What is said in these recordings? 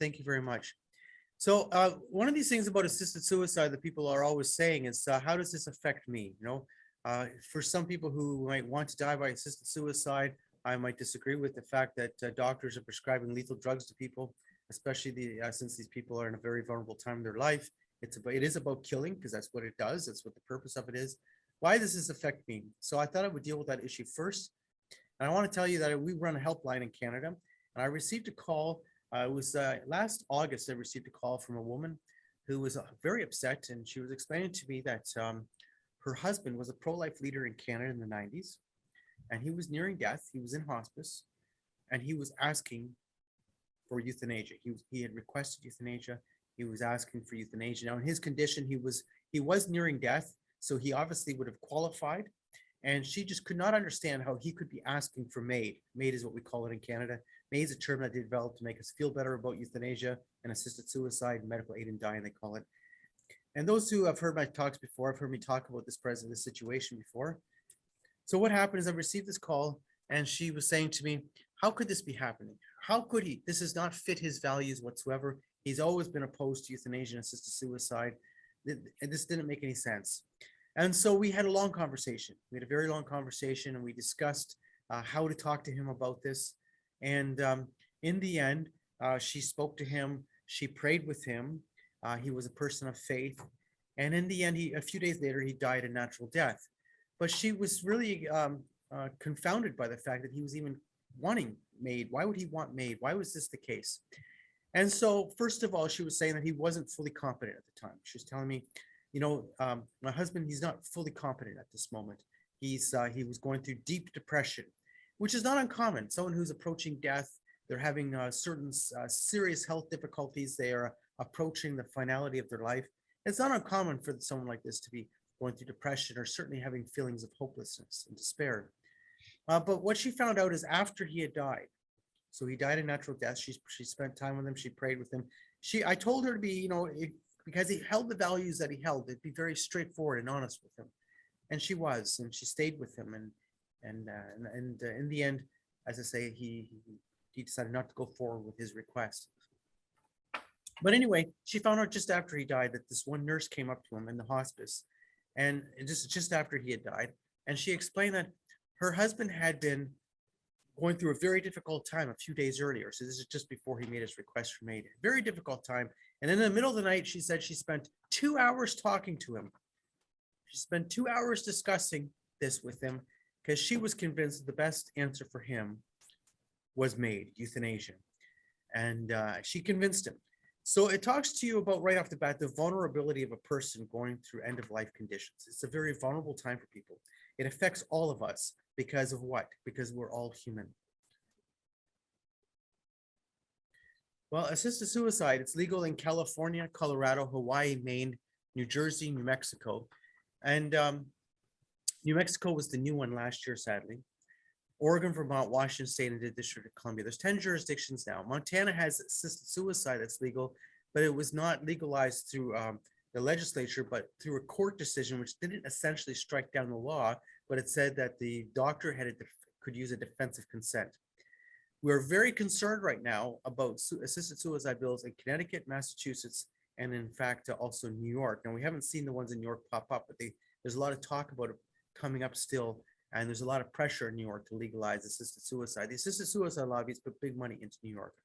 Thank you very much. So one of these things about assisted suicide that people are always saying is, how does this affect me? For some people who might want to die by assisted suicide, I might disagree with the fact that doctors are prescribing lethal drugs to people, especially since these people are in a very vulnerable time in their life. It is about killing because that's what it does. That's what the purpose of it is. Why does this affect me? So I thought I would deal with that issue first. And I want to tell you that we run a helpline in Canada, and I received a call. It was last August. I received a call from a woman who was very upset, and she was explaining to me that her husband was a pro-life leader in Canada in the 90s, and he was nearing death. He was in hospice, and he was asking for euthanasia. He had requested euthanasia. He was asking for euthanasia. Now, in his condition, he was nearing death, so he obviously would have qualified. And she just could not understand how he could be asking for MAID. MAID is what we call it in Canada. MAID is a term that they developed to make us feel better about euthanasia and assisted suicide, medical aid in dying, they call it. And those who have heard my talks before, have heard me talk about this situation before. So what happened is I received this call, and she was saying to me, how could this be happening? How could he? This does not fit his values whatsoever. He's always been opposed to euthanasia and assisted suicide. And this didn't make any sense. And so we had a long conversation. We had a very long conversation, and we discussed how to talk to him about this. And in the end, she spoke to him. She prayed with him. He was a person of faith. And in the end, a few days later, he died a natural death. But she was really confounded by the fact that he was even wanting MAID. Why would he want MAID? Why was this the case? And so, first of all, she was saying that he wasn't fully competent at the time. She was telling me, my husband, he's not fully competent at this moment. He was going through deep depression, which is not uncommon. Someone who's approaching death, they're having certain serious health difficulties. They are approaching the finality of their life. It's not uncommon for someone like this to be going through depression or certainly having feelings of hopelessness and despair. But what she found out is after he had died, so he died a natural death. She spent time with him. She prayed with him. I told her to be, because he held the values that he held, it'd be very straightforward and honest with him. And she was, and she stayed with him. And in the end, as I say, he decided not to go forward with his request. But anyway, she found out just after he died that this one nurse came up to him in the hospice, and just after he had died, and she explained that her husband had been going through a very difficult time a few days earlier. So this is just before he made his request for MAID. Very difficult time. And in the middle of the night, she said she spent 2 hours talking to him. She spent 2 hours discussing this with him because she was convinced that the best answer for him was MAID, euthanasia. And she convinced him. So it talks to you about right off the bat, the vulnerability of a person going through end-of-life conditions. It's a very vulnerable time for people. It affects all of us because of what? Because we're all human. Well, assisted suicide, it's legal in California, Colorado, Hawaii, Maine, New Jersey, New Mexico. And New Mexico was the new one last year, sadly. Oregon, Vermont, Washington State, and the District of Columbia. There's 10 jurisdictions now. Montana has assisted suicide that's legal, but it was not legalized through the legislature, but through a court decision, which didn't essentially strike down the law, but it said that the doctor could use a defensive consent. We're very concerned right now about assisted suicide bills in Connecticut, Massachusetts, and in fact, also New York. Now, we haven't seen the ones in New York pop up, but there's a lot of talk about it coming up still. And there's a lot of pressure in New York to legalize assisted suicide. The assisted suicide lobbies put big money into New York.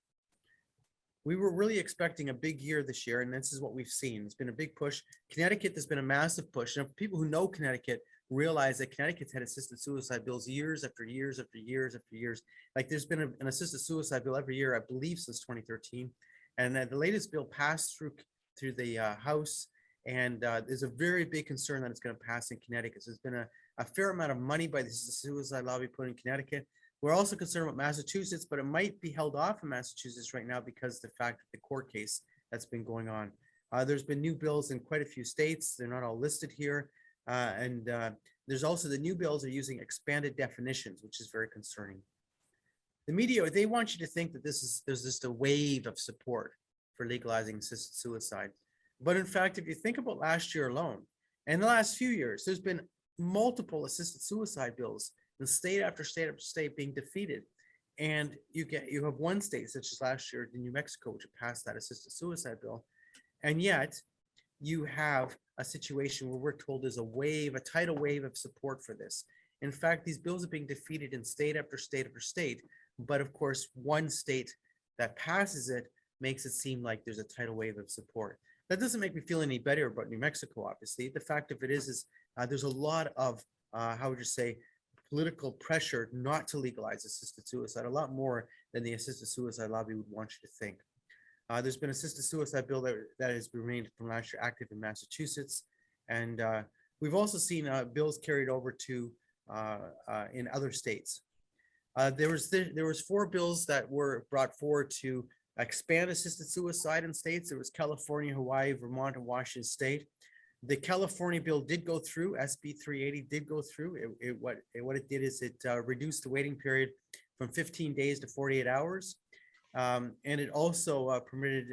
We were really expecting a big year this year, and this is what we've seen. It's been a big push. Connecticut, there's been a massive push. And people who know Connecticut realize that Connecticut's had assisted suicide bills years after years after years after years. Like there's been an assisted suicide bill every year, I believe, since 2013. And the latest bill passed through the House, and there's a very big concern that it's going to pass in Connecticut. So there's been a fair amount of money by the suicide lobby put in Connecticut. We're also concerned about Massachusetts, but it might be held off in Massachusetts right now because of the fact that the court case that's been going on. There's been new bills in quite a few states. They're not all listed here. And there's also the new bills are using expanded definitions, which is very concerning. The media, they want you to think that there's just a wave of support for legalizing assisted suicide. But in fact, if you think about last year alone, and the last few years, there's been multiple assisted suicide bills in state after state after state being defeated. And you have one state, such as last year in New Mexico, which passed that assisted suicide bill. And yet you have a situation where we're told there's a tidal wave of support for this. In fact, these bills are being defeated in state after state after state. But of course, one state that passes it makes it seem like there's a tidal wave of support. That doesn't make me feel any better about New Mexico, obviously. The fact of it is there's a lot of, how would you say, political pressure not to legalize assisted suicide, a lot more than the assisted suicide lobby would want you to think. There's been assisted suicide bill that has remained from last year active in Massachusetts. And we've also seen bills carried over to in other states. There was 4 bills that were brought forward to expand assisted suicide in states. There was California, Hawaii, Vermont, and Washington State. The California bill did go through. SB 380 did go through. What it did is it reduced the waiting period from 15 days to 48 hours. And it also permitted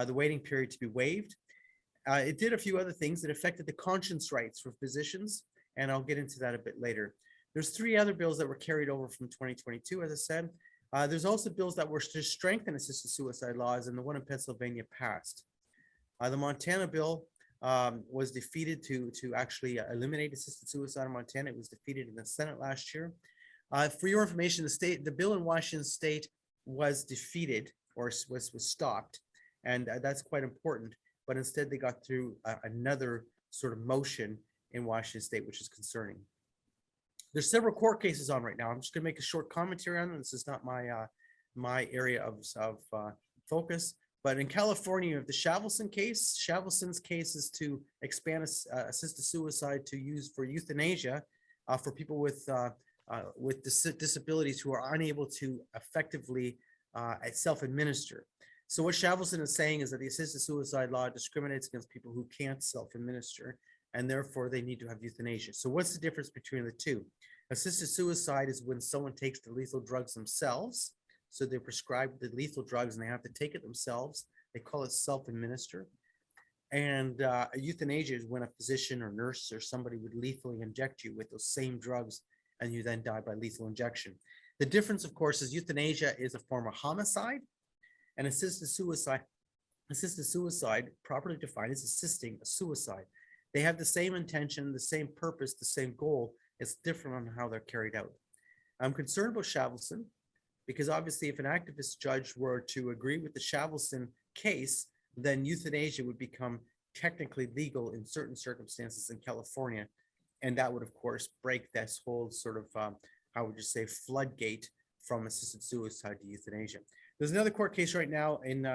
the waiting period to be waived. It did a few other things that affected the conscience rights for physicians, and I'll get into that a bit later. There's 3 other bills that were carried over from 2022, as I said. There's also bills that were to strengthen assisted suicide laws, and the one in Pennsylvania passed. The Montana bill was defeated to actually eliminate assisted suicide in Montana. It was defeated in the Senate last year. For your information, the bill in Washington State was defeated or was stopped, and that's quite important. But instead, they got through another sort of motion in Washington State, which is concerning. There's several court cases on right now. I'm just going to make a short commentary on them. This is not my area of focus. But in California, you have the Shavelson case. Shavelson's case is to expand assisted suicide to use for euthanasia for people with disabilities who are unable to effectively self-administer. So what Shavelson is saying is that the assisted suicide law discriminates against people who can't self-administer, and therefore they need to have euthanasia. So what's the difference between the two? Assisted suicide is when someone takes the lethal drugs themselves. So they're prescribed the lethal drugs and they have to take it themselves. They call it self-administer. And euthanasia is when a physician or nurse or somebody would lethally inject you with those same drugs, and you then die by lethal injection. The difference, of course, is euthanasia is a form of homicide, and assisted suicide, properly defined, is assisting a suicide. They have the same intention, the same purpose, the same goal. It's different on how they're carried out. I'm concerned about Shavelson because obviously if an activist judge were to agree with the Shavelson case, then euthanasia would become technically legal in certain circumstances in California. And that would, of course, break this whole sort of, how would you say, floodgate from assisted suicide to euthanasia. There's another court case right now in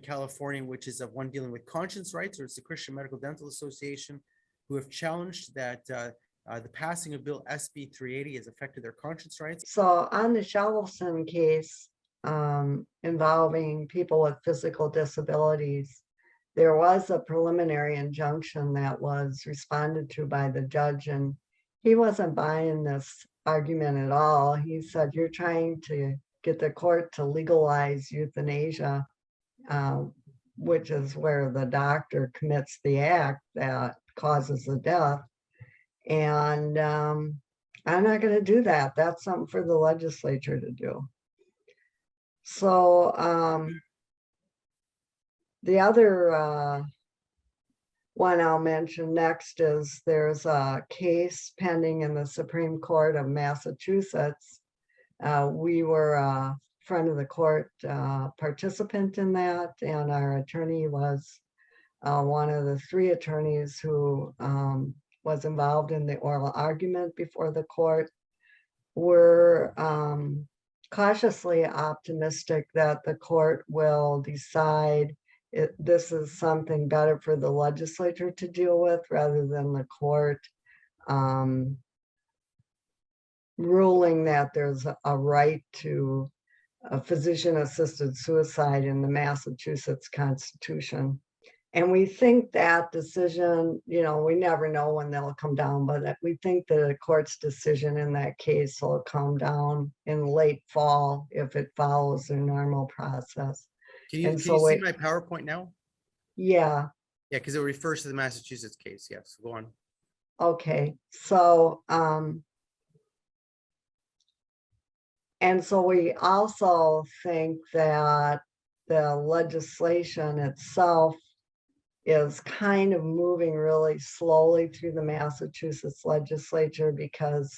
California, which is one dealing with conscience rights, or it's the Christian Medical Dental Association, who have challenged that the passing of Bill SB 380 has affected their conscience rights. So on the Shavelson case involving people with physical disabilities, there was a preliminary injunction that was responded to by the judge, and he wasn't buying this argument at all. He said, you're trying to get the court to legalize euthanasia, which is where the doctor commits the act that causes the death. And I'm not going to do that. That's something for the legislature to do. So the other one I'll mention next is there's a case pending in the Supreme Court of Massachusetts. We were a friend of the court participant in that, and our attorney was one of the 3 attorneys who was involved in the oral argument before the court. We're cautiously optimistic that the court will decide this is something better for the legislature to deal with rather than the court ruling that there's a right to a physician-assisted suicide in the Massachusetts Constitution. And we think that decision, we never know when they'll come down, but we think the court's decision in that case will come down in late fall if it follows the normal process. Can you see my PowerPoint now? Yeah. Yeah, because it refers to the Massachusetts case. Yes, go on. Okay, so And so we also think that the legislation itself is kind of moving really slowly through the Massachusetts legislature because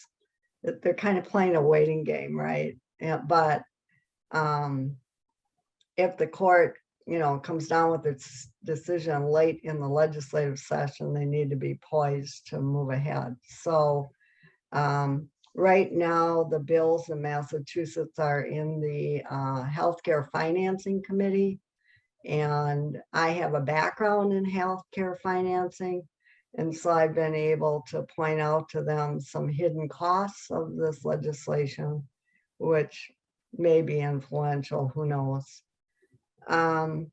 they're kind of playing a waiting game, right? But if the court, comes down with its decision late in the legislative session, they need to be poised to move ahead. So right now, the bills in Massachusetts are in the Healthcare Financing Committee. And I have a background in healthcare financing. And so I've been able to point out to them some hidden costs of this legislation, which may be influential, who knows. And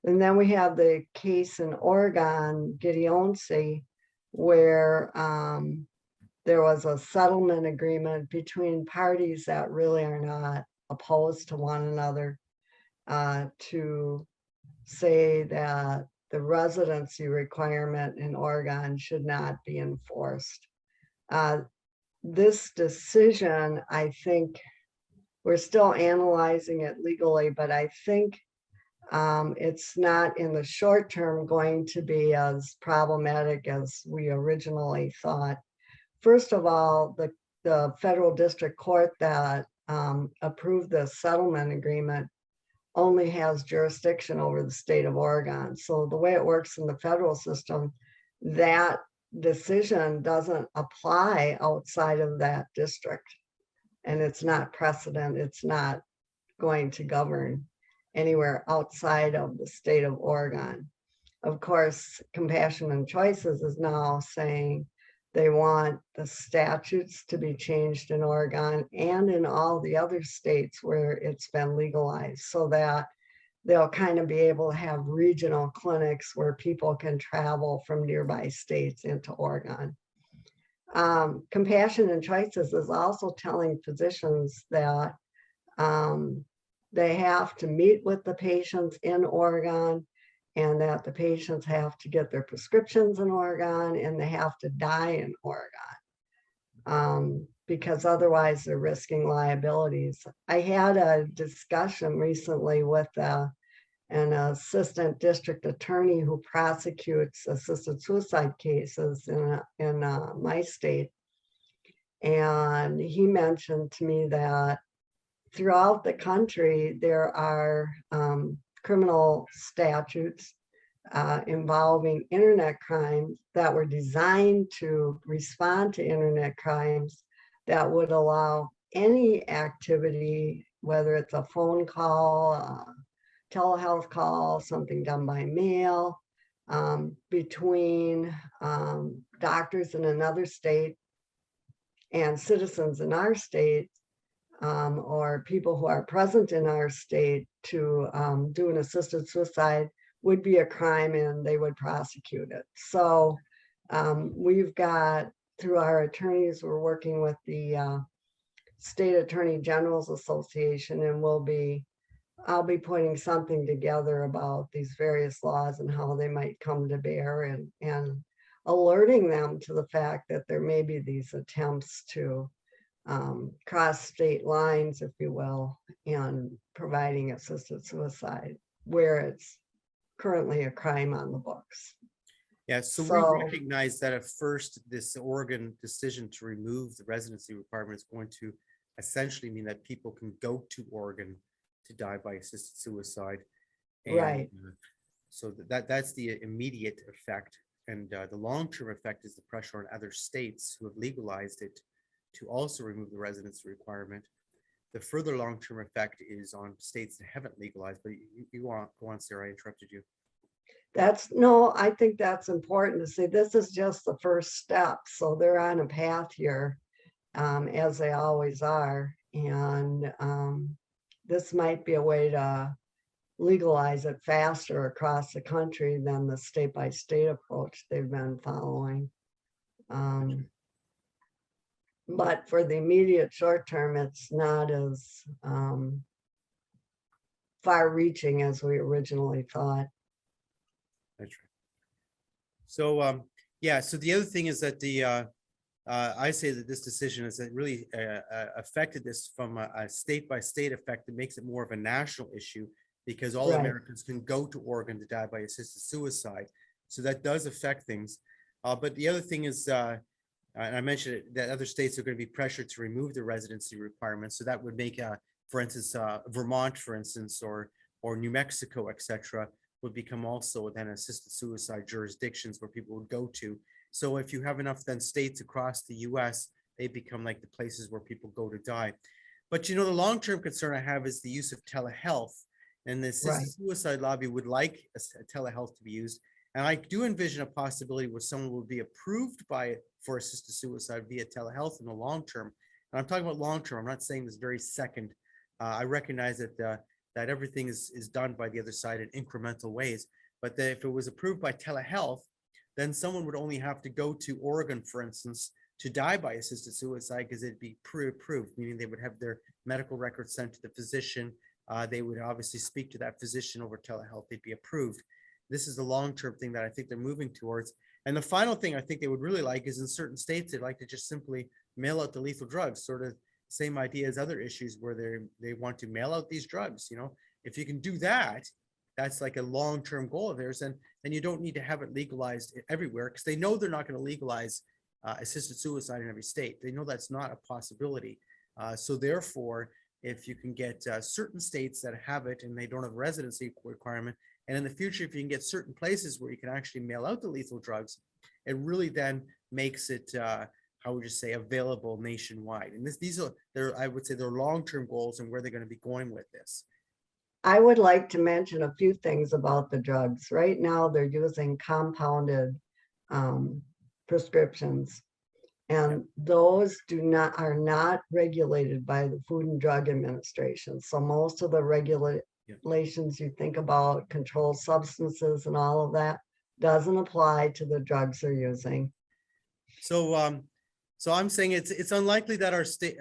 then we have the case in Oregon, Gideonsea, where there was a settlement agreement between parties that really are not opposed to one another, to say that the residency requirement in Oregon should not be enforced. This decision, I think, we're still analyzing it legally, but I think it's not in the short term going to be as problematic as we originally thought. First of all, the federal district court that approved the settlement agreement only has jurisdiction over the state of Oregon. So the way it works in the federal system, that decision doesn't apply outside of that district. And it's not precedent. It's not going to govern anywhere outside of the state of Oregon. Of course, Compassion and Choices is now saying they want the statutes to be changed in Oregon and in all the other states where it's been legalized, so that they'll kind of be able to have regional clinics where people can travel from nearby states into Oregon. Compassion and Choices is also telling physicians that they have to meet with the patients in Oregon, and that the patients have to get their prescriptions in Oregon, and they have to die in Oregon, because otherwise they're risking liabilities. I had a discussion recently with an assistant district attorney who prosecutes assisted suicide cases in my state. And he mentioned to me that throughout the country, there are criminal statutes involving internet crimes that were designed to respond to internet crimes that would allow any activity, whether it's a phone call, telehealth call, something done by mail, between doctors in another state and citizens in our state, or people who are present in our state, to do an assisted suicide would be a crime, and they would prosecute it. So we've got, through our attorneys, we're working with the State Attorney General's Association, and I'll be putting something together about these various laws and how they might come to bear, and alerting them to the fact that there may be these attempts to cross state lines, if you will, and providing assisted suicide where it's currently a crime on the books. Yeah, so we recognize that at first, this Oregon decision to remove the residency requirement is going to essentially mean that people can go to Oregon to die by assisted suicide. And, right. So that's the immediate effect. And the long-term effect is the pressure on other states who have legalized it to also remove the residency requirement. The further long-term effect is on states that haven't legalized, but you want to go on, Sarah, I interrupted you. No, I think that's important to say. This is just the first step. So they're on a path here, as they always are. And this might be a way to legalize it faster across the country than the state-by-state approach they've been following. But for the immediate short term, it's not as far-reaching as we originally thought. That's right. So yeah, so the other thing is that the I say that this decision has really affected this from a state by state effect that makes it more of a national issue because all Right. Americans can go to Oregon to die by assisted suicide. So that does affect things. But the other thing is, and I mentioned it, that other states are going to be pressured to remove the residency requirements. So that would make, for instance, Vermont, for instance, or New Mexico, etc., would become also then assisted suicide jurisdictions where people would go to. So if you have enough then states across the US, they become like the places where people go to die. But the long-term concern I have is the use of telehealth. And the assisted Right. suicide lobby would like telehealth to be used. And I do envision a possibility where someone will be approved for assisted suicide via telehealth in the long term. And I'm talking about long term. I'm not saying this very second. I recognize that everything is done by the other side in incremental ways. But if it was approved by telehealth, then someone would only have to go to Oregon, for instance, to die by assisted suicide because it'd be pre-approved, meaning they would have their medical records sent to the physician. They would obviously speak to that physician over telehealth. They'd be approved. This is the long-term thing that I think they're moving towards. And the final thing I think they would really like is in certain states, they'd like to just simply mail out the lethal drugs, sort of same idea as other issues where they want to mail out these drugs. If you can do that, that's like a long-term goal of theirs. And then you don't need to have it legalized everywhere because they know they're not going to legalize assisted suicide in every state. They know that's not a possibility. So therefore, if you can get certain states that have it and they don't have a residency requirement, and in the future, if you can get certain places where you can actually mail out the lethal drugs, it really then makes it, how would you say, available nationwide. And these are, I would say, they're long-term goals and where they're going to be going with this. I would like to mention a few things about the drugs. Right now, they're using compounded prescriptions. And those are not regulated by the Food and Drug Administration. So most of the regulations you think about, controlled substances and all of that, doesn't apply to the drugs they're using. So, so I'm saying it's unlikely that our state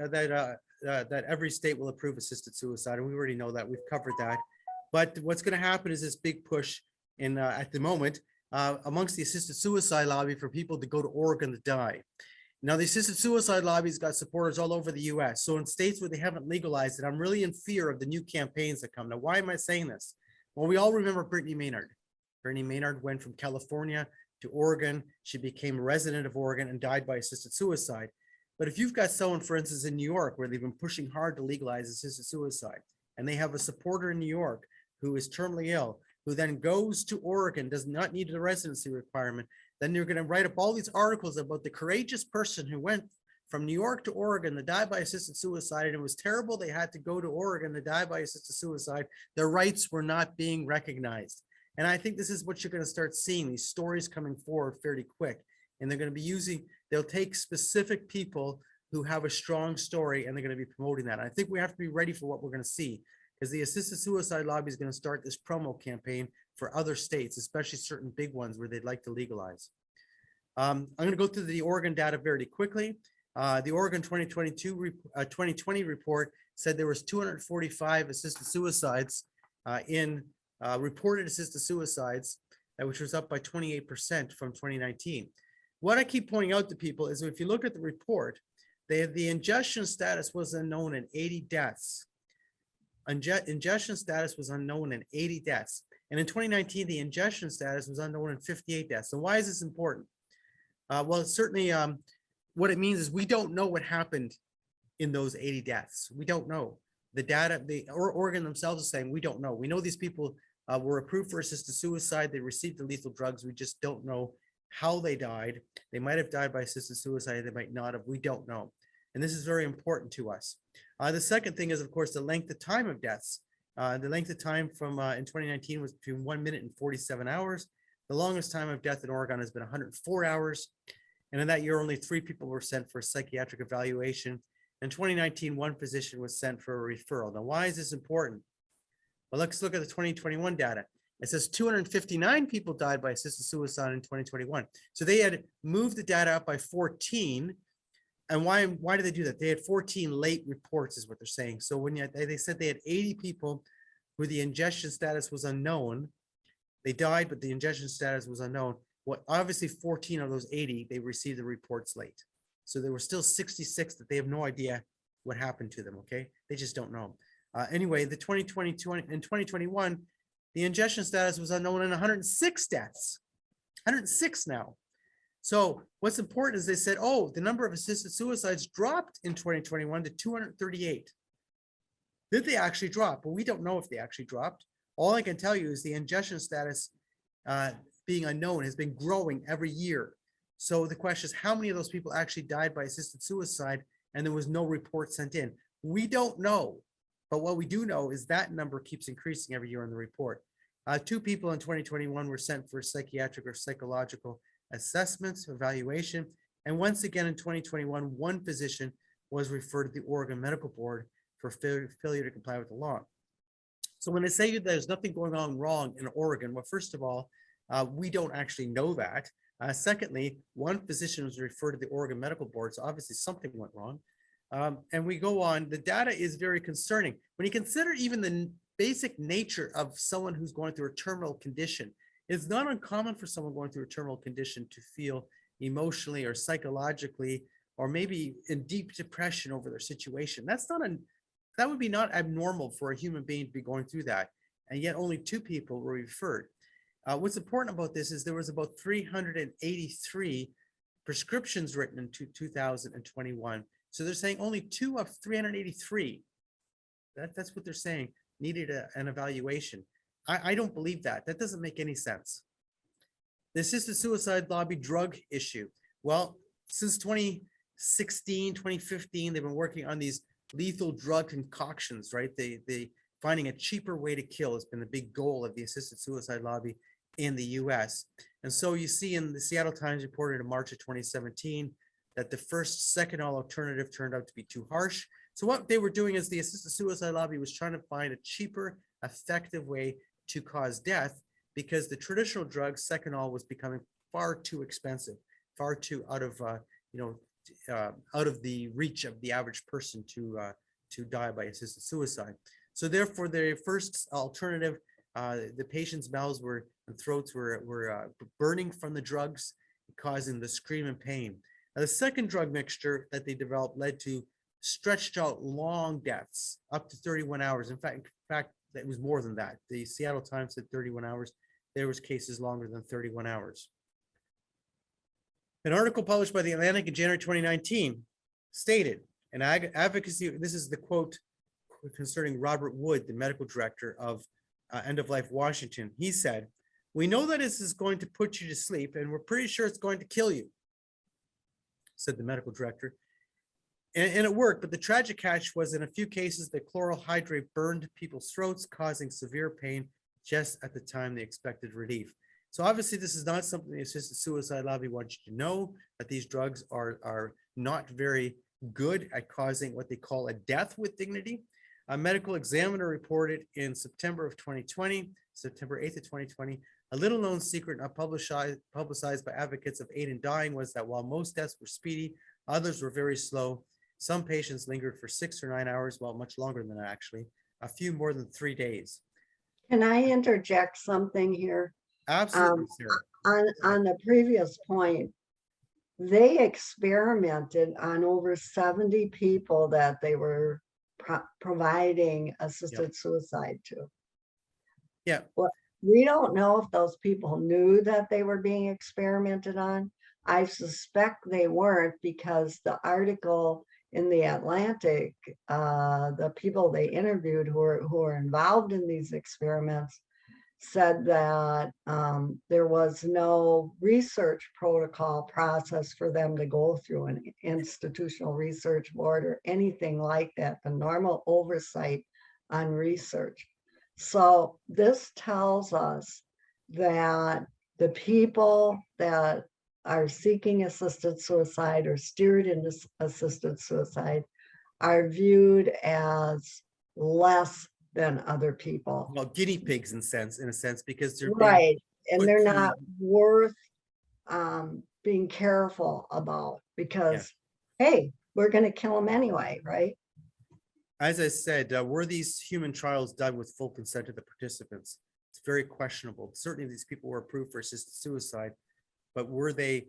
that every state will approve assisted suicide, and we already know that. We've covered that. But what's going to happen is this big push in at the moment amongst the assisted suicide lobby for people to go to Oregon to die. Now, the assisted suicide lobby's got supporters all over the US. So in states where they haven't legalized it, I'm really in fear of the new campaigns that come. Now, why am I saying this? Well, we all remember Brittany Maynard. Brittany Maynard went from California to Oregon. She became a resident of Oregon and died by assisted suicide. But if you've got someone, for instance, in New York, where they've been pushing hard to legalize assisted suicide, and they have a supporter in New York who is terminally ill, who then goes to Oregon, does not need a residency requirement, then you're going to write up all these articles about the courageous person who went from New York to Oregon to die by assisted suicide, and it was terrible. They had to go to Oregon to die by assisted suicide. Their rights were not being recognized. And I think this is what you're going to start seeing, these stories coming forward fairly quick. And they're going to be they'll take specific people who have a strong story, and they're going to be promoting that. I think we have to be ready for what we're going to see, because the assisted suicide lobby is going to start this promo campaign for other states, especially certain big ones where they'd like to legalize. I'm going to go through the Oregon data very quickly. The Oregon 2020 report said there was 245 assisted suicides in reported assisted suicides, which was up by 28% from 2019. What I keep pointing out to people is if you look at the report, the ingestion status was unknown in 80 deaths. Ingestion status was unknown in 80 deaths. And in 2019, the ingestion status was unknown in 58 deaths. So why is this important? Well, certainly what it means is we don't know what happened in those 80 deaths. We don't know. The data, Oregon themselves is saying we don't know. We know these people were approved for assisted suicide. They received the lethal drugs. We just don't know how they died. They might have died by assisted suicide. They might not have. We don't know. And this is very important to us. The second thing is, of course, the length of time of deaths. The length of time from in 2019 was between 1 minute and 47 hours. The longest time of death in Oregon has been 104 hours. And in that year, only 3 people were sent for psychiatric evaluation. In 2019, 1 physician was sent for a referral. Now, why is this important? Well, let's look at the 2021 data. It says 259 people died by assisted suicide in 2021. So they had moved the data up by 14. And why did they do that? They had 14 late reports is what they're saying. So when they said they had 80 people who the ingestion status was unknown, they died, but the ingestion status was unknown. Well, obviously 14 of those 80, they received the reports late. So there were still 66 that they have no idea what happened to them. Okay. They just don't know. Anyway, the 2022 and 2021, the ingestion status was unknown in 106 deaths, 106 now. So what's important is they said, oh, the number of assisted suicides dropped in 2021 to 238. Did they actually drop? Well, we don't know if they actually dropped. All I can tell you is the ingestion status being unknown has been growing every year. So the question is, how many of those people actually died by assisted suicide and there was no report sent in? We don't know. But what we do know is that number keeps increasing every year in the report. 2 people in 2021 were sent for psychiatric or psychological assessments, evaluation. And once again, in 2021, 1 physician was referred to the Oregon Medical Board for failure to comply with the law. So when they say there's nothing going on wrong in Oregon, well, first of all, we don't actually know that. Secondly, 1 physician was referred to the Oregon Medical Board, so obviously something went wrong. And we go on, the data is very concerning. When you consider even the basic nature of someone who's going through a terminal condition, it's not uncommon for someone going through a terminal condition to feel emotionally or psychologically, or maybe in deep depression over their situation. That would be not abnormal for a human being to be going through that. And yet only 2 people were referred. What's important about this is there was about 383 prescriptions written in 2021. So they're saying only 2 of 383, that's what they're saying, needed an evaluation. I don't believe that. That doesn't make any sense. The assisted suicide lobby drug issue. Well, since 2016, 2015, they've been working on these lethal drug concoctions, right? They finding a cheaper way to kill has been the big goal of the assisted suicide lobby in the US. And so you see in the Seattle Times reported in March of 2017 that the first second-all alternative turned out to be too harsh. So what they were doing is the assisted suicide lobby was trying to find a cheaper, effective way to cause death because the traditional drug second-all was becoming far too expensive, far too out of out of the reach of the average person to die by assisted suicide. So therefore, the first alternative, the patient's mouths and throats were burning from the drugs, causing the scream and pain. Now, the second drug mixture that they developed led to stretched out long deaths, up to 31 hours. In fact, it was more than that. The Seattle Times said 31 hours. There was cases longer than 31 hours. An article published by The Atlantic in January 2019 stated, an advocacy, this is the quote concerning Robert Wood, the medical director of End of Life Washington. He said, "We know that this is going to put you to sleep and we're pretty sure it's going to kill you," said the medical director. And it worked, but the tragic catch was in a few cases, the chloral hydrate burned people's throats, causing severe pain just at the time they expected relief. So obviously this is not something the assisted suicide lobby wants you to know, that these drugs are not very good at causing what they call a death with dignity. A medical examiner reported in September of 2020, September 8th of 2020, a little known secret not publicized by advocates of aid in dying was that while most deaths were speedy, others were very slow. Some patients lingered for 6 or 9 hours, well, much longer than that actually, a few more than 3 days. Can I interject something here? Absolutely, Sarah. On the previous point, they experimented on over 70 people that they were providing assisted suicide to. Yeah. Well, we don't know if those people knew that they were being experimented on. I suspect they weren't, because the article in the Atlantic, the people they interviewed who are involved in these experiments said that there was no research protocol process for them to go through, an institutional research board or anything like that, the normal oversight on research. So this tells us that the people that are seeking assisted suicide or steered into assisted suicide are viewed as less than other people. Well, guinea pigs in a sense, because they're right, and they're through, not worth being careful about, because hey, we're going to kill them anyway, right? As I said, were these human trials done with full consent of the participants? It's very questionable. Certainly these people were approved for assisted suicide, but were they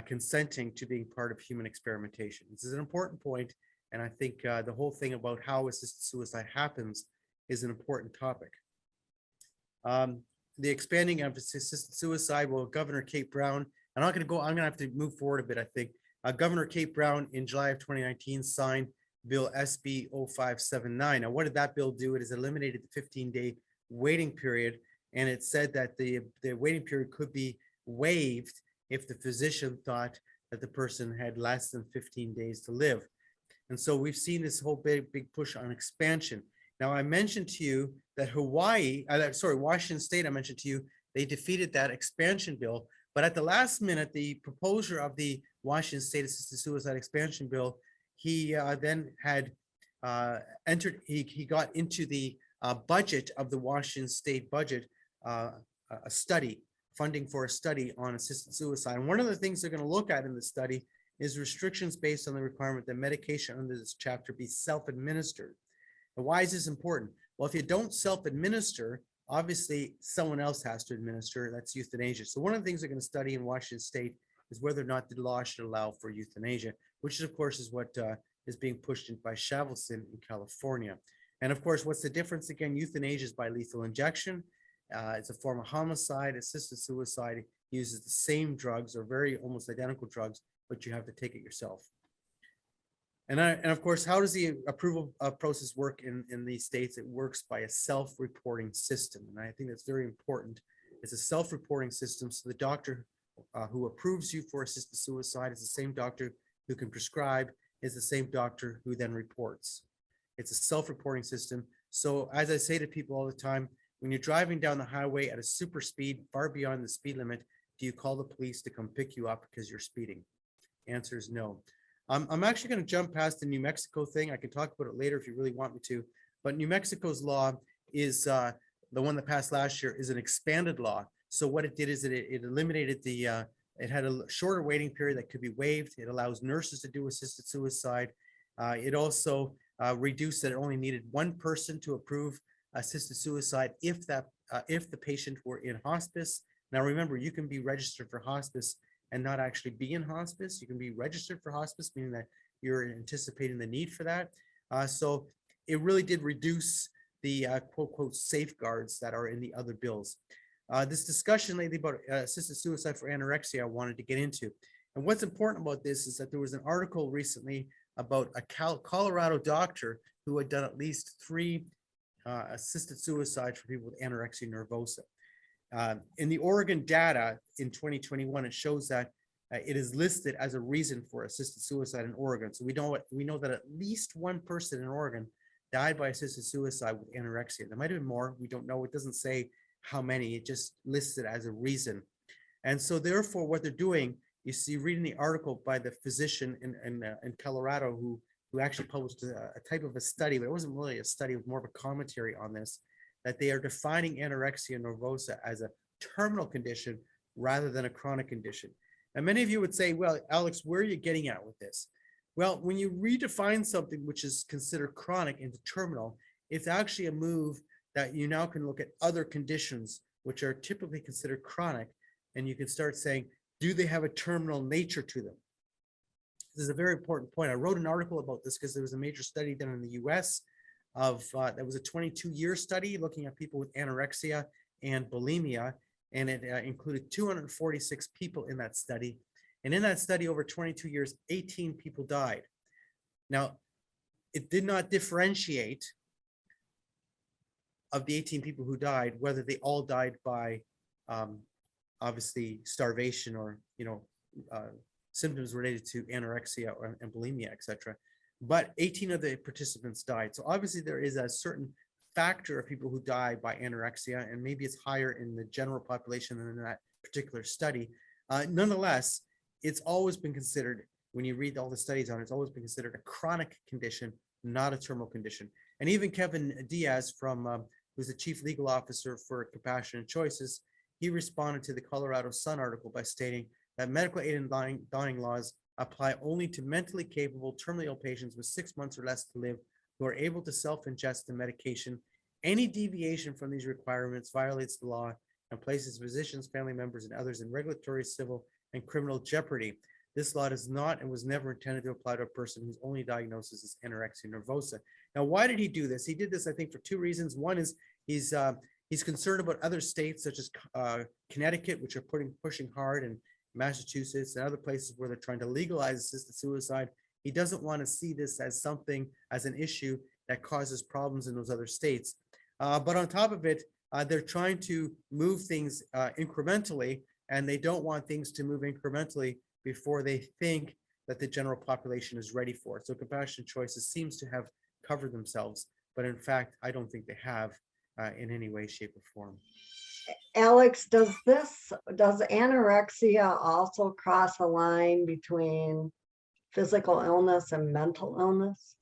consenting to being part of human experimentation. This is an important point, and I think the whole thing about how assisted suicide happens is an important topic. The expanding of assisted suicide, well, Governor Kate Brown, I'm not going to go, I'm going to have to move forward a bit, I think. Governor Kate Brown in July of 2019 signed Bill SB 0579. Now, what did that bill do? It has eliminated the 15-day waiting period, and it said that the waiting period could be waived if the physician thought that the person had less than 15 days to live. And so we've seen this whole big push on expansion. Now, I mentioned to you that Washington State, I mentioned to you, they defeated that expansion bill. But at the last minute, the proposer of the Washington State Assisted Suicide Expansion Bill, he then had entered, he got into the budget of the Washington State budget, a study, funding for a study on assisted suicide. And one of the things they're going to look at in the study is restrictions based on the requirement that medication under this chapter be self-administered. And why is this important? Well, if you don't self-administer, obviously someone else has to administer. That's euthanasia. So one of the things they're going to study in Washington State is whether or not the law should allow for euthanasia, which of course is what is being pushed by Shavelson in California. And of course, what's the difference? Again, euthanasia is by lethal injection. It's a form of homicide. Assisted suicide uses the same drugs or very almost identical drugs, but you have to take it yourself. And of course, how does the approval process work in these states? It works by a self-reporting system. And I think that's very important. It's a self-reporting system. So the doctor who approves you for assisted suicide is the same doctor who can prescribe, is the same doctor who then reports. It's a self-reporting system. So as I say to people all the time, when you're driving down the highway at a super speed, far beyond the speed limit, do you call the police to come pick you up because you're speeding? Answer is no. I'm actually going to jump past the New Mexico thing. I can talk about it later if you really want me to. But New Mexico's law is the one that passed last year is an expanded law. So what it did is it eliminated the, it had a shorter waiting period that could be waived. It allows nurses to do assisted suicide. It also reduced that it only needed one person to approve assisted suicide if the patient were in hospice. Now remember, you can be registered for hospice and not actually be in hospice. You can be registered for hospice, meaning that you're anticipating the need for that. So it really did reduce the quote, quote, safeguards that are in the other bills. This discussion lately about assisted suicide for anorexia I wanted to get into. And what's important about this is that there was an article recently about a Colorado doctor who had done at least 3 assisted suicides for people with anorexia nervosa. In the Oregon data in 2021, it shows that it is listed as a reason for assisted suicide in Oregon. So we know that at least one person in Oregon died by assisted suicide with anorexia. There might have been more. We don't know. It doesn't say how many. It just lists it as a reason. And so therefore, what they're doing, you see, reading the article by the physician in Colorado who actually published a type of a study, but it wasn't really a study, it was more of a commentary on this, that they are defining anorexia nervosa as a terminal condition rather than a chronic condition. And many of you would say, well, Alex, where are you getting at with this? Well, when you redefine something which is considered chronic into terminal, it's actually a move that you now can look at other conditions which are typically considered chronic, and you can start saying, do they have a terminal nature to them? This is a very important point. I wrote an article about this because there was a major study done in the US that was a 22-year study looking at people with anorexia and bulimia, and it included 246 people in that study. And in that study, over 22 years, 18 people died. Now, it did not differentiate of the 18 people who died, whether they all died by obviously starvation or symptoms related to anorexia and bulimia, etc. But 18 of the participants died. So obviously there is a certain factor of people who die by anorexia, and maybe it's higher in the general population than in that particular study. Nonetheless, it's always been considered, when you read all the studies on it, it's always been considered a chronic condition, not a terminal condition. And even Kevin Diaz, who's the chief legal officer for Compassionate Choices, he responded to the Colorado Sun article by stating that medical aid in dying laws apply only to mentally capable terminally ill patients with 6 months or less to live who are able to self-ingest the medication. Any deviation from these requirements violates the law and places physicians, family members, and others in regulatory, civil, and criminal jeopardy. This law does not and was never intended to apply to a person whose only diagnosis is anorexia nervosa. Now, why did he do this? He did this, I think, for two reasons. One is he's concerned about other states such as Connecticut, which are pushing hard, and Massachusetts and other places where they're trying to legalize assisted suicide. He doesn't want to see this as an issue that causes problems in those other states. But on top of it, they're trying to move things incrementally, and they don't want things to move incrementally before they think that the general population is ready for it. So compassionate choices seems to have covered themselves, but in fact, I don't think they have in any way, shape, or form. Alex, does anorexia also cross a line between physical illness and mental illness?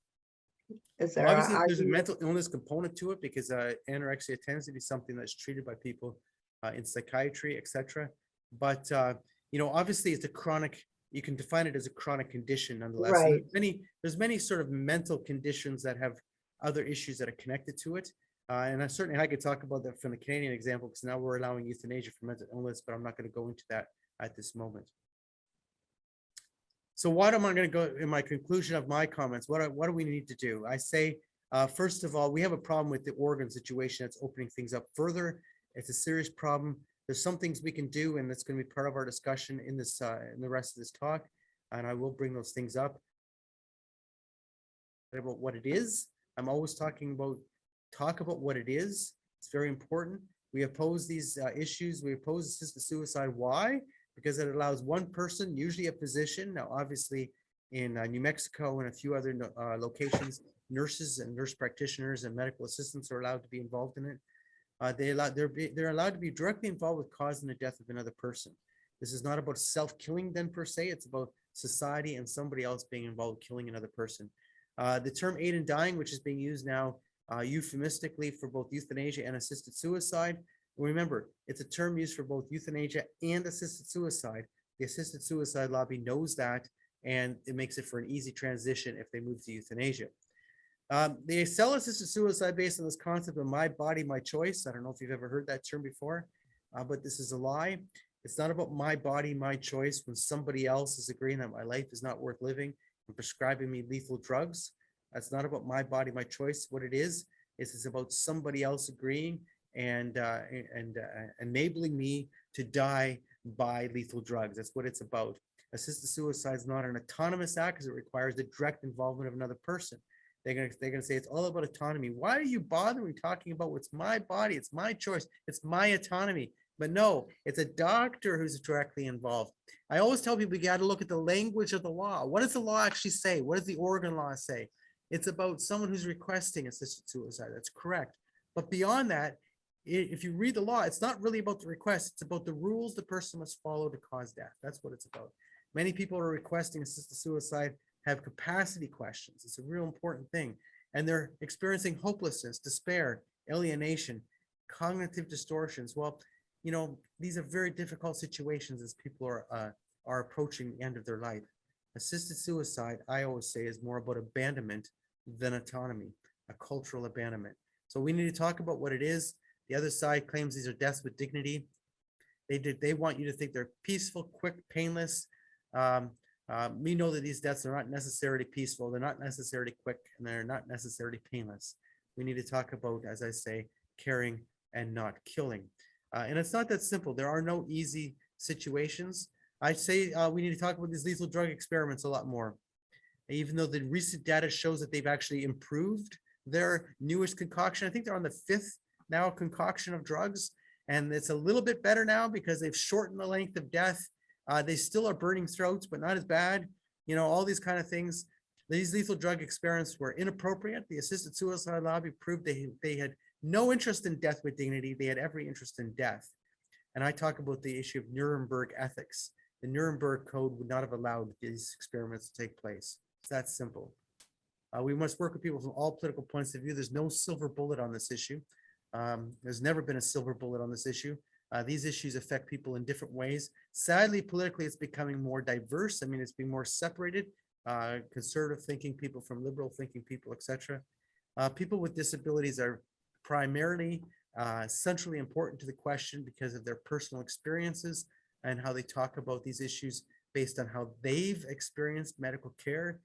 Is there Obviously, there's a mental illness component to it, because anorexia tends to be something that's treated by people in psychiatry, etc. But obviously, it's a chronic. You can define it as a chronic condition, nonetheless. Right. There's many sort of mental conditions that have other issues that are connected to it. And I could talk about that from the Canadian example, because now we're allowing euthanasia for mental illness, but I'm not going to go into that at this moment. So what am I going to go in my conclusion of my comments? What do we need to do? I say, first of all, we have a problem with the Oregon situation that's opening things up further. It's a serious problem. There's some things we can do, and that's going to be part of our discussion in this in the rest of this talk. And I will bring those things up. About what it is. I'm always talking about talk about what it is. It's very important. We oppose these issues. We oppose assisted suicide. Why? Because it allows one person, usually a physician. Now, obviously, in New Mexico and a few other locations, nurses and nurse practitioners and medical assistants are allowed to be involved in it. They're allowed to be directly involved with causing the death of another person. This is not about self-killing then per se. It's about society and somebody else being involved with killing another person. The term aid in dying, which is being used now euphemistically for both euthanasia and assisted suicide. Remember, it's a term used for both euthanasia and assisted suicide. The assisted suicide lobby knows that, and it makes it for an easy transition if they move to euthanasia. They sell assisted suicide based on this concept of my body, my choice. I don't know if you've ever heard that term before, but this is a lie. It's not about my body, my choice when somebody else is agreeing that my life is not worth living and prescribing me lethal drugs. That's not about my body, my choice. What it is it's about somebody else agreeing and enabling me to die by lethal drugs. That's what it's about. Assisted suicide is not an autonomous act because it requires the direct involvement of another person. They're gonna say it's all about autonomy. Why are you bothering talking about what's my body? It's my choice. It's my autonomy. But no, it's a doctor who's directly involved. I always tell people you got to look at the language of the law. What does the law actually say? What does the Oregon law say? It's about someone who's requesting assisted suicide. That's correct. But beyond that, if you read the law, it's not really about the request. It's about the rules the person must follow to cause death. That's what it's about. Many people are requesting assisted suicide have capacity questions. It's a real important thing. And they're experiencing hopelessness, despair, alienation, cognitive distortions. Well, these are very difficult situations as people are approaching the end of their life. Assisted suicide, I always say, is more about abandonment than autonomy, a cultural abandonment. So we need to talk about what it is. The other side claims these are deaths with dignity. They want you to think they're peaceful, quick, painless. We know that these deaths are not necessarily peaceful. They're not necessarily quick, and they're not necessarily painless. We need to talk about, as I say, caring and not killing. And it's not that simple. There are no easy situations. I say we need to talk about these lethal drug experiments a lot more. Even though the recent data shows that they've actually improved their newest concoction. I think they're on the 5th now concoction of drugs. And it's a little bit better now because they've shortened the length of death. They still are burning throats, but not as bad. All these kind of things. These lethal drug experiments were inappropriate. The assisted suicide lobby proved they had no interest in death with dignity. They had every interest in death. And I talk about the issue of Nuremberg ethics. The Nuremberg Code would not have allowed these experiments to take place. It's that simple. We must work with people from all political points of view. There's no silver bullet on this issue. There's never been a silver bullet on this issue. These issues affect people in different ways. Sadly, politically, it's becoming more diverse. I mean, it's being more separated. Conservative thinking people from liberal thinking people, etc. People with disabilities are primarily centrally important to the question because of their personal experiences and how they talk about these issues based on how they've experienced medical care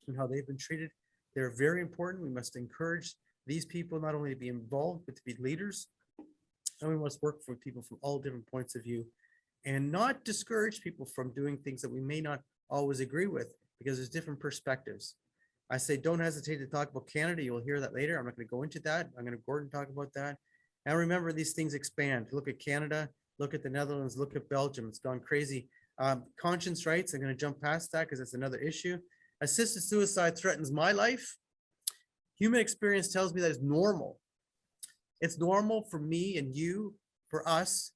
and how they've been treated. They're very important. We must encourage these people not only to be involved, but to be leaders. And we must work for people from all different points of view and not discourage people from doing things that we may not always agree with because there's different perspectives. I say, don't hesitate to talk about Canada. You'll hear that later. I'm not going to go into that. I'm going to Gordon talk about that. And remember, these things expand. Look at Canada, look at the Netherlands, look at Belgium. It's gone crazy. Conscience rights, I'm going to jump past that because it's another issue. Assisted suicide threatens my life. Human experience tells me that it's normal. It's normal for me and you, for us,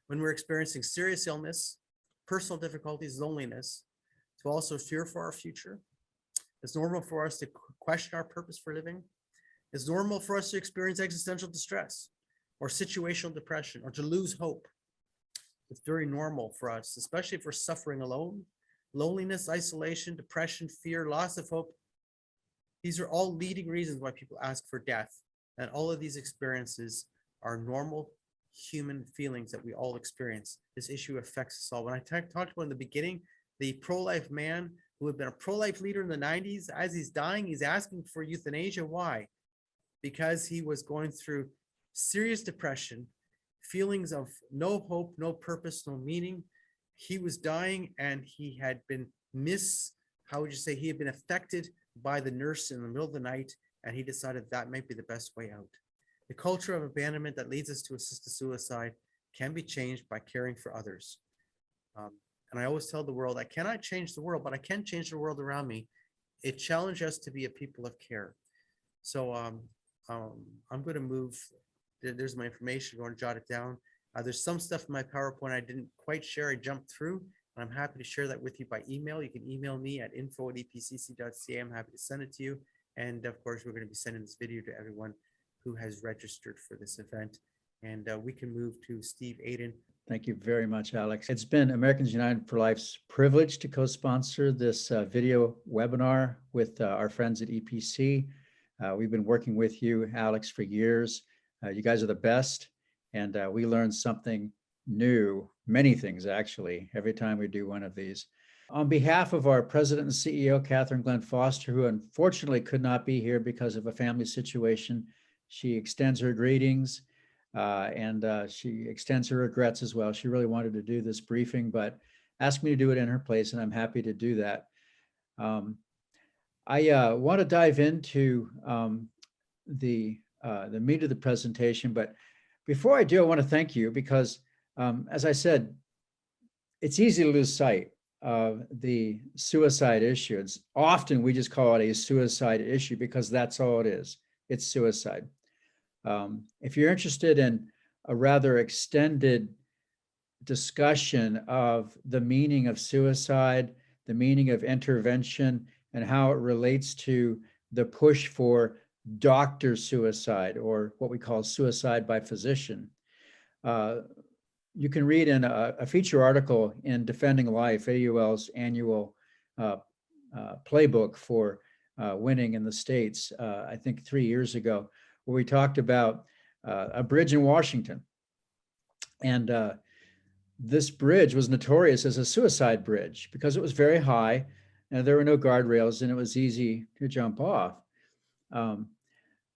when we're experiencing serious illness, personal difficulties, loneliness, to also fear for our future. It's normal for us to question our purpose for living. It's normal for us to experience existential distress or situational depression or to lose hope. It's very normal for us, especially if we're suffering alone. Loneliness, isolation, depression, fear, loss of hope. These are all leading reasons why people ask for death. And all of these experiences are normal human feelings that we all experience. This issue affects us all. When I talked about in the beginning, the pro-life man who had been a pro-life leader in the 90s, as he's dying, he's asking for euthanasia. Why? Because he was going through serious depression, feelings of no hope, no purpose, no meaning. He was dying and he had been he had been affected by the nurse in the middle of the night, and he decided that might be the best way out. The culture of abandonment that leads us to assisted suicide can be changed by caring for others. And I always tell the world, I cannot change the world, but I can change the world around me. It challenged us to be a people of care. So I'm going to move. There's my information. Go and jot it down. There's some stuff in my PowerPoint I didn't quite share. I jumped through, and I'm happy to share that with you by email. You can email me at info@epcc.ca. I'm happy to send it to you. And of course, we're going to be sending this video to everyone who has registered for this event. And we can move to Steve Aiden. Thank you very much, Alex. It's been Americans United for Life's privilege to co-sponsor this video webinar with our friends at EPC. We've been working with you, Alex, for years. You guys are the best, and we learn something new, many things actually, every time we do one of these. On behalf of our president and CEO, Catherine Glenn Foster, who unfortunately could not be here because of a family situation, she extends her greetings and she extends her regrets as well. She really wanted to do this briefing, but asked me to do it in her place, and I'm happy to do that. I want to dive into the meat of the presentation, but before I do, I want to thank you because, as I said, it's easy to lose sight of the suicide issue. It's often we just call it a suicide issue because that's all it is. It's suicide. If you're interested in a rather extended discussion of the meaning of suicide, the meaning of intervention, and how it relates to the push for doctor suicide, or what we call suicide by physician, you can read in a feature article in Defending Life, AUL's annual playbook for winning in the States, I think 3 years ago, where we talked about a bridge in Washington. And this bridge was notorious as a suicide bridge because it was very high and there were no guardrails and it was easy to jump off.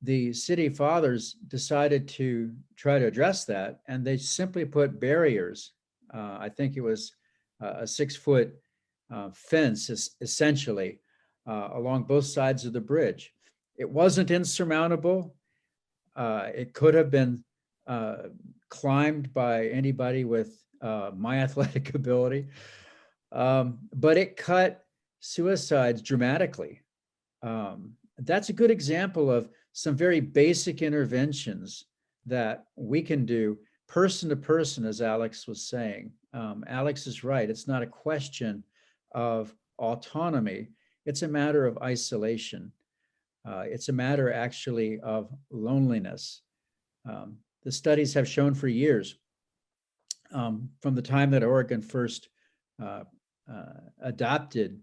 The city fathers decided to try to address that, and they simply put barriers. I think it was a 6-foot fence, essentially, along both sides of the bridge. It wasn't insurmountable. It could have been climbed by anybody with my athletic ability, but it cut suicides dramatically. That's a good example of some very basic interventions that we can do person to person, as Alex was saying. Alex is right. It's not a question of autonomy. It's a matter of isolation. It's a matter actually of loneliness. The studies have shown for years, from the time that Oregon first adopted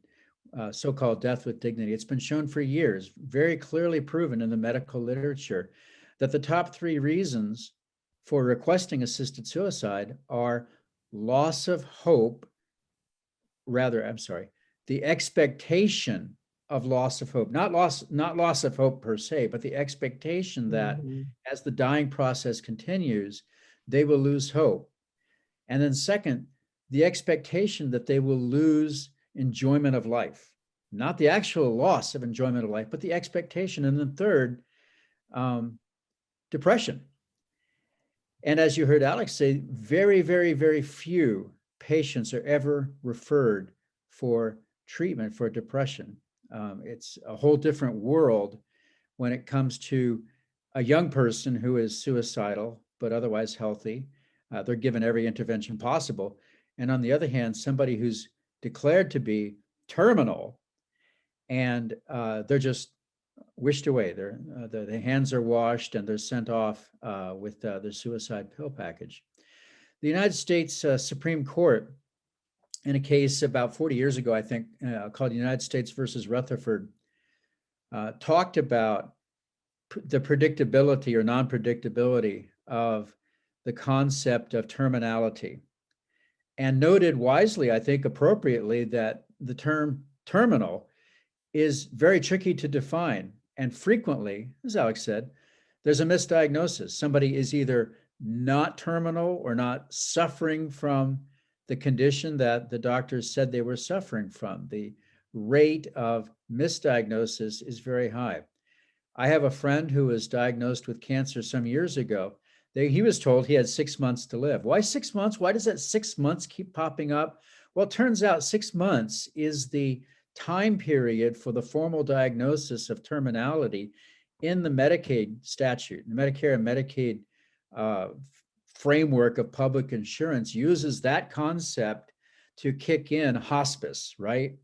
so-called death with dignity. It's been shown for years, very clearly proven in the medical literature, that the top 3 reasons for requesting assisted suicide are loss of hope, the expectation of loss of hope, not loss of hope per se, but the expectation that Mhm. as the dying process continues, they will lose hope. And then second, the expectation that they will lose enjoyment of life, not the actual loss of enjoyment of life, but the expectation. And then third, depression. And as you heard Alex say, very, very, very few patients are ever referred for treatment for depression. It's a whole different world when it comes to a young person who is suicidal but otherwise healthy. They're given every intervention possible. And on the other hand, somebody who's declared to be terminal and they're just wished away. The hands are washed and they're sent off with their suicide pill package. The United States Supreme Court, in a case about 40 years ago, I think, called United States versus Rutherford, talked about the predictability or non-predictability of the concept of terminality, and noted wisely, I think appropriately, that the term terminal is very tricky to define. And frequently, as Alex said, there's a misdiagnosis. Somebody is either not terminal or not suffering from the condition that the doctors said they were suffering from. The rate of misdiagnosis is very high. I have a friend who was diagnosed with cancer some years ago. He was told he had 6 months to live. Why 6 months? Why does that 6 months keep popping up? Well, it turns out 6 months is the time period for the formal diagnosis of terminality in the Medicaid statute. The Medicare and Medicaid framework of public insurance uses that concept to kick in hospice, right?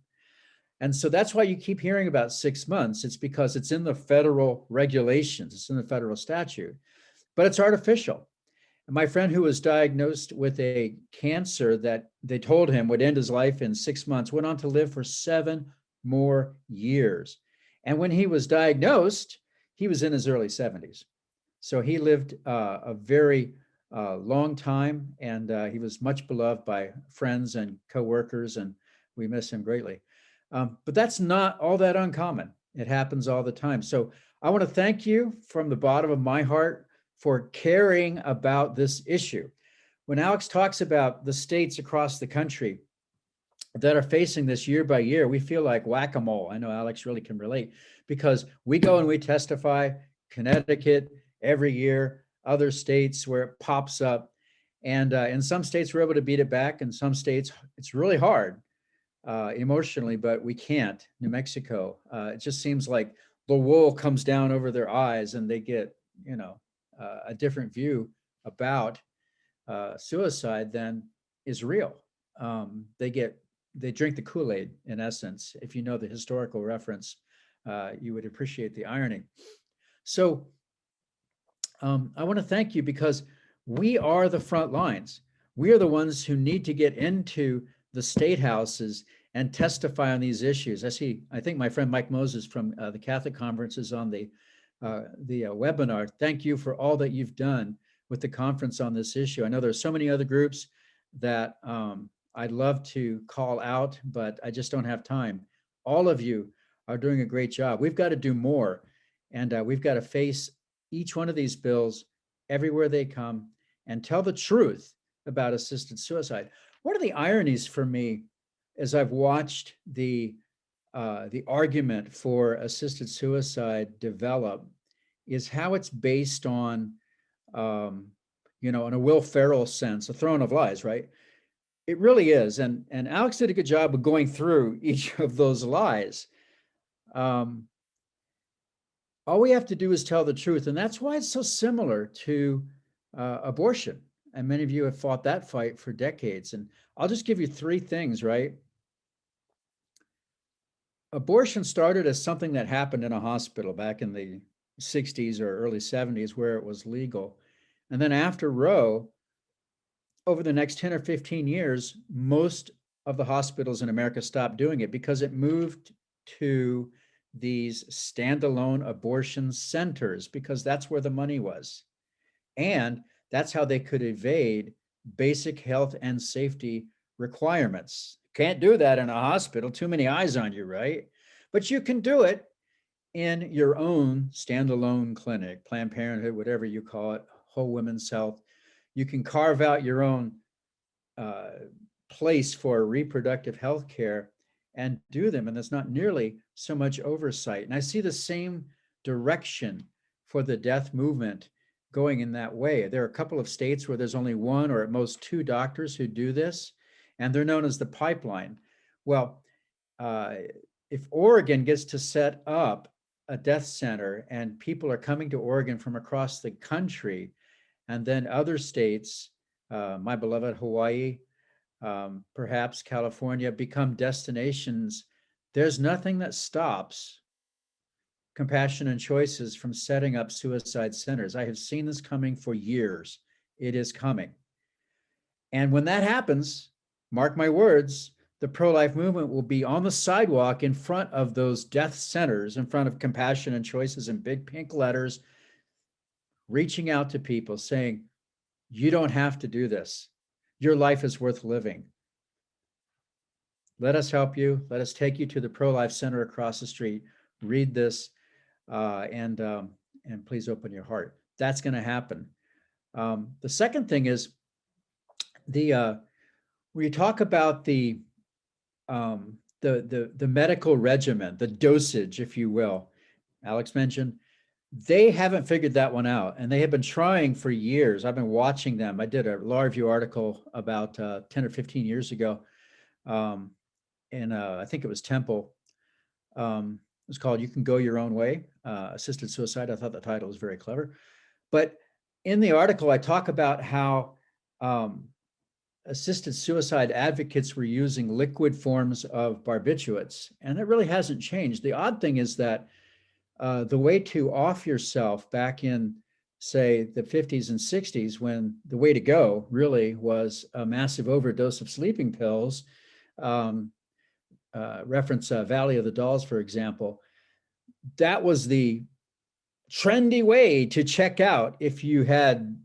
And so that's why you keep hearing about 6 months. It's because it's in the federal regulations, it's in the federal statute, but it's artificial. And my friend who was diagnosed with a cancer that they told him would end his life in 6 months went on to live for 7 more years. And when he was diagnosed, he was in his early 70s. So he lived a very long time, and he was much beloved by friends and coworkers, and we miss him greatly. But that's not all that uncommon. It happens all the time. So I want to thank you from the bottom of my heart for caring about this issue. When Alex talks about the states across the country that are facing this year by year, we feel like whack-a-mole. I know Alex really can relate, because we go and we testify, Connecticut every year, other states where it pops up. And in some states, we're able to beat it back. In some states, it's really hard emotionally, but we can't. New Mexico, it just seems like the wool comes down over their eyes and they get, a different view about suicide than is real. They drink the Kool-Aid, in essence. If you know the historical reference, you would appreciate the irony. So I want to thank you, because we are the front lines. We are the ones who need to get into the state houses and testify on these issues. I think my friend Mike Moses from the Catholic Conference is on the webinar. Thank you for all that you've done with the conference on this issue. I know there's so many other groups that I'd love to call out, but I just don't have time. All of you are doing a great job. We've got to do more, and we've got to face each one of these bills everywhere they come and tell the truth about assisted suicide. One of the ironies for me, as I've watched the argument for assisted suicide develop, is how it's based on, in a Will Ferrell sense, a throne of lies, right? It really is. And Alex did a good job of going through each of those lies. All we have to do is tell the truth. And that's why it's so similar to abortion. And many of you have fought that fight for decades. And I'll just give you 3 things, right? Abortion started as something that happened in a hospital back in the 60s or early 70s, where it was legal. And then after Roe, over the next 10 or 15 years, most of the hospitals in America stopped doing it because it moved to these standalone abortion centers because that's where the money was. And that's how they could evade basic health and safety requirements. Can't do that in a hospital, too many eyes on you, right? But you can do it in your own standalone clinic, Planned Parenthood, whatever you call it, Whole Women's Health. You can carve out your own place for reproductive health care and do them. And there's not nearly so much oversight. And I see the same direction for the death movement going in that way. There are a couple of states where there's only one or at most two doctors who do this, and they're known as the pipeline. Well, if Oregon gets to set up a death center and people are coming to Oregon from across the country, and then other states, my beloved Hawaii, perhaps California, become destinations, there's nothing that stops Compassion and Choices from setting up suicide centers. I have seen this coming for years. It is coming. And when that happens, mark my words, the pro-life movement will be on the sidewalk in front of those death centers, in front of Compassion and Choices in big pink letters, reaching out to people saying, you don't have to do this. Your life is worth living. Let us help you. Let us take you to the pro-life center across the street. Read this, and please open your heart. That's going to happen. The second thing is when you talk about the medical regimen, the dosage, if you will, Alex mentioned, they haven't figured that one out, and they have been trying for years. I've been watching them. I did a law review article about 10 or 15 years ago, and I think it was Temple. It was called "You Can Go Your Own Way: Assisted Suicide." I thought the title was very clever. But in the article, I talk about how assisted suicide advocates were using liquid forms of barbiturates, and it really hasn't changed. The odd thing is that the way to off yourself back in, say, the 50s and 60s, when the way to go really was a massive overdose of sleeping pills, reference Valley of the Dolls, for example, that was the trendy way to check out if you had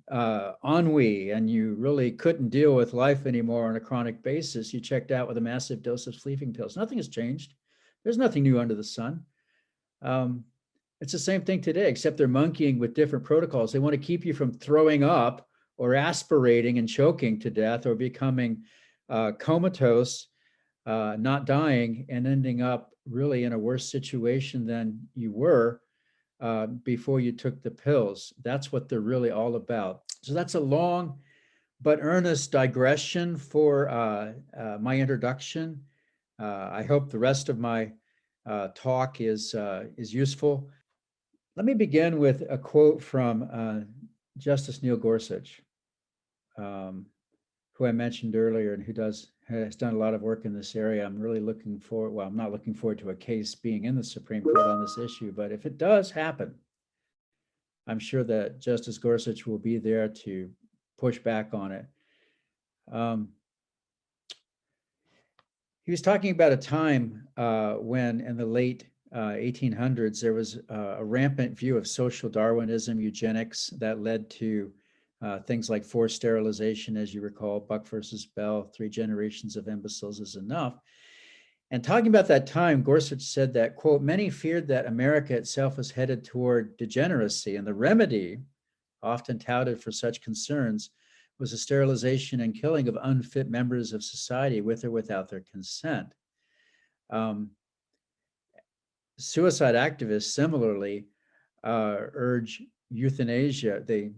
ennui and you really couldn't deal with life anymore on a chronic basis. You checked out with a massive dose of sleeping pills. Nothing has changed. There's nothing new under the sun. It's the same thing today, except they're monkeying with different protocols. They want to keep you from throwing up or aspirating and choking to death or becoming comatose, not dying, and ending up really in a worse situation than you were before you took the pills. That's what they're really all about. So that's a long but earnest digression for my introduction. I hope the rest of my talk is useful. Let me begin with a quote from Justice Neil Gorsuch, who I mentioned earlier and who has done a lot of work in this area. I'm really looking forward, well, I'm not looking forward to a case being in the Supreme Court on this issue, but if it does happen, I'm sure that Justice Gorsuch will be there to push back on it. He was talking about a time when in the late 1800s, there was a rampant view of social Darwinism, eugenics, that led to things like forced sterilization, as you recall, Buck versus Bell, 3 generations of imbeciles is enough. And talking about that time, Gorsuch said that, quote, many feared that America itself was headed toward degeneracy, and the remedy, often touted for such concerns, was the sterilization and killing of unfit members of society with or without their consent. Suicide activists similarly urge euthanasia. They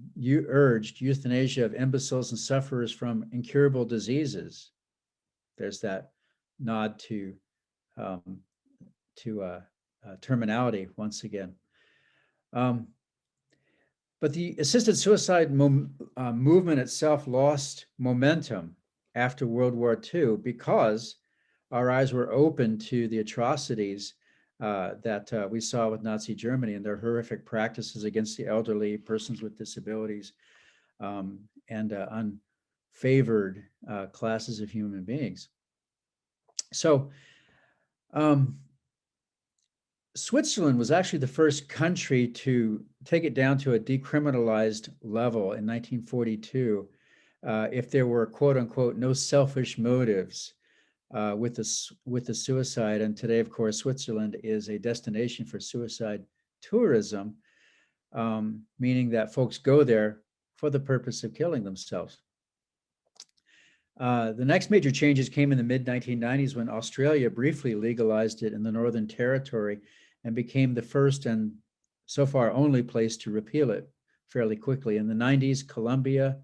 urged euthanasia of imbeciles and sufferers from incurable diseases. There's that nod to terminality once again. But the assisted suicide movement itself lost momentum after World War II because our eyes were open to the atrocities that we saw with Nazi Germany and their horrific practices against the elderly, persons with disabilities, and unfavored classes of human beings. So Switzerland was actually the first country to take it down to a decriminalized level in 1942 if there were, quote unquote, no selfish motives with the suicide. And today, of course, Switzerland is a destination for suicide tourism, meaning that folks go there for the purpose of killing themselves. The next major changes came in the mid-1990s when Australia briefly legalized it in the Northern Territory and became the first and so far only place to repeal it fairly quickly. In the 90s, Colombia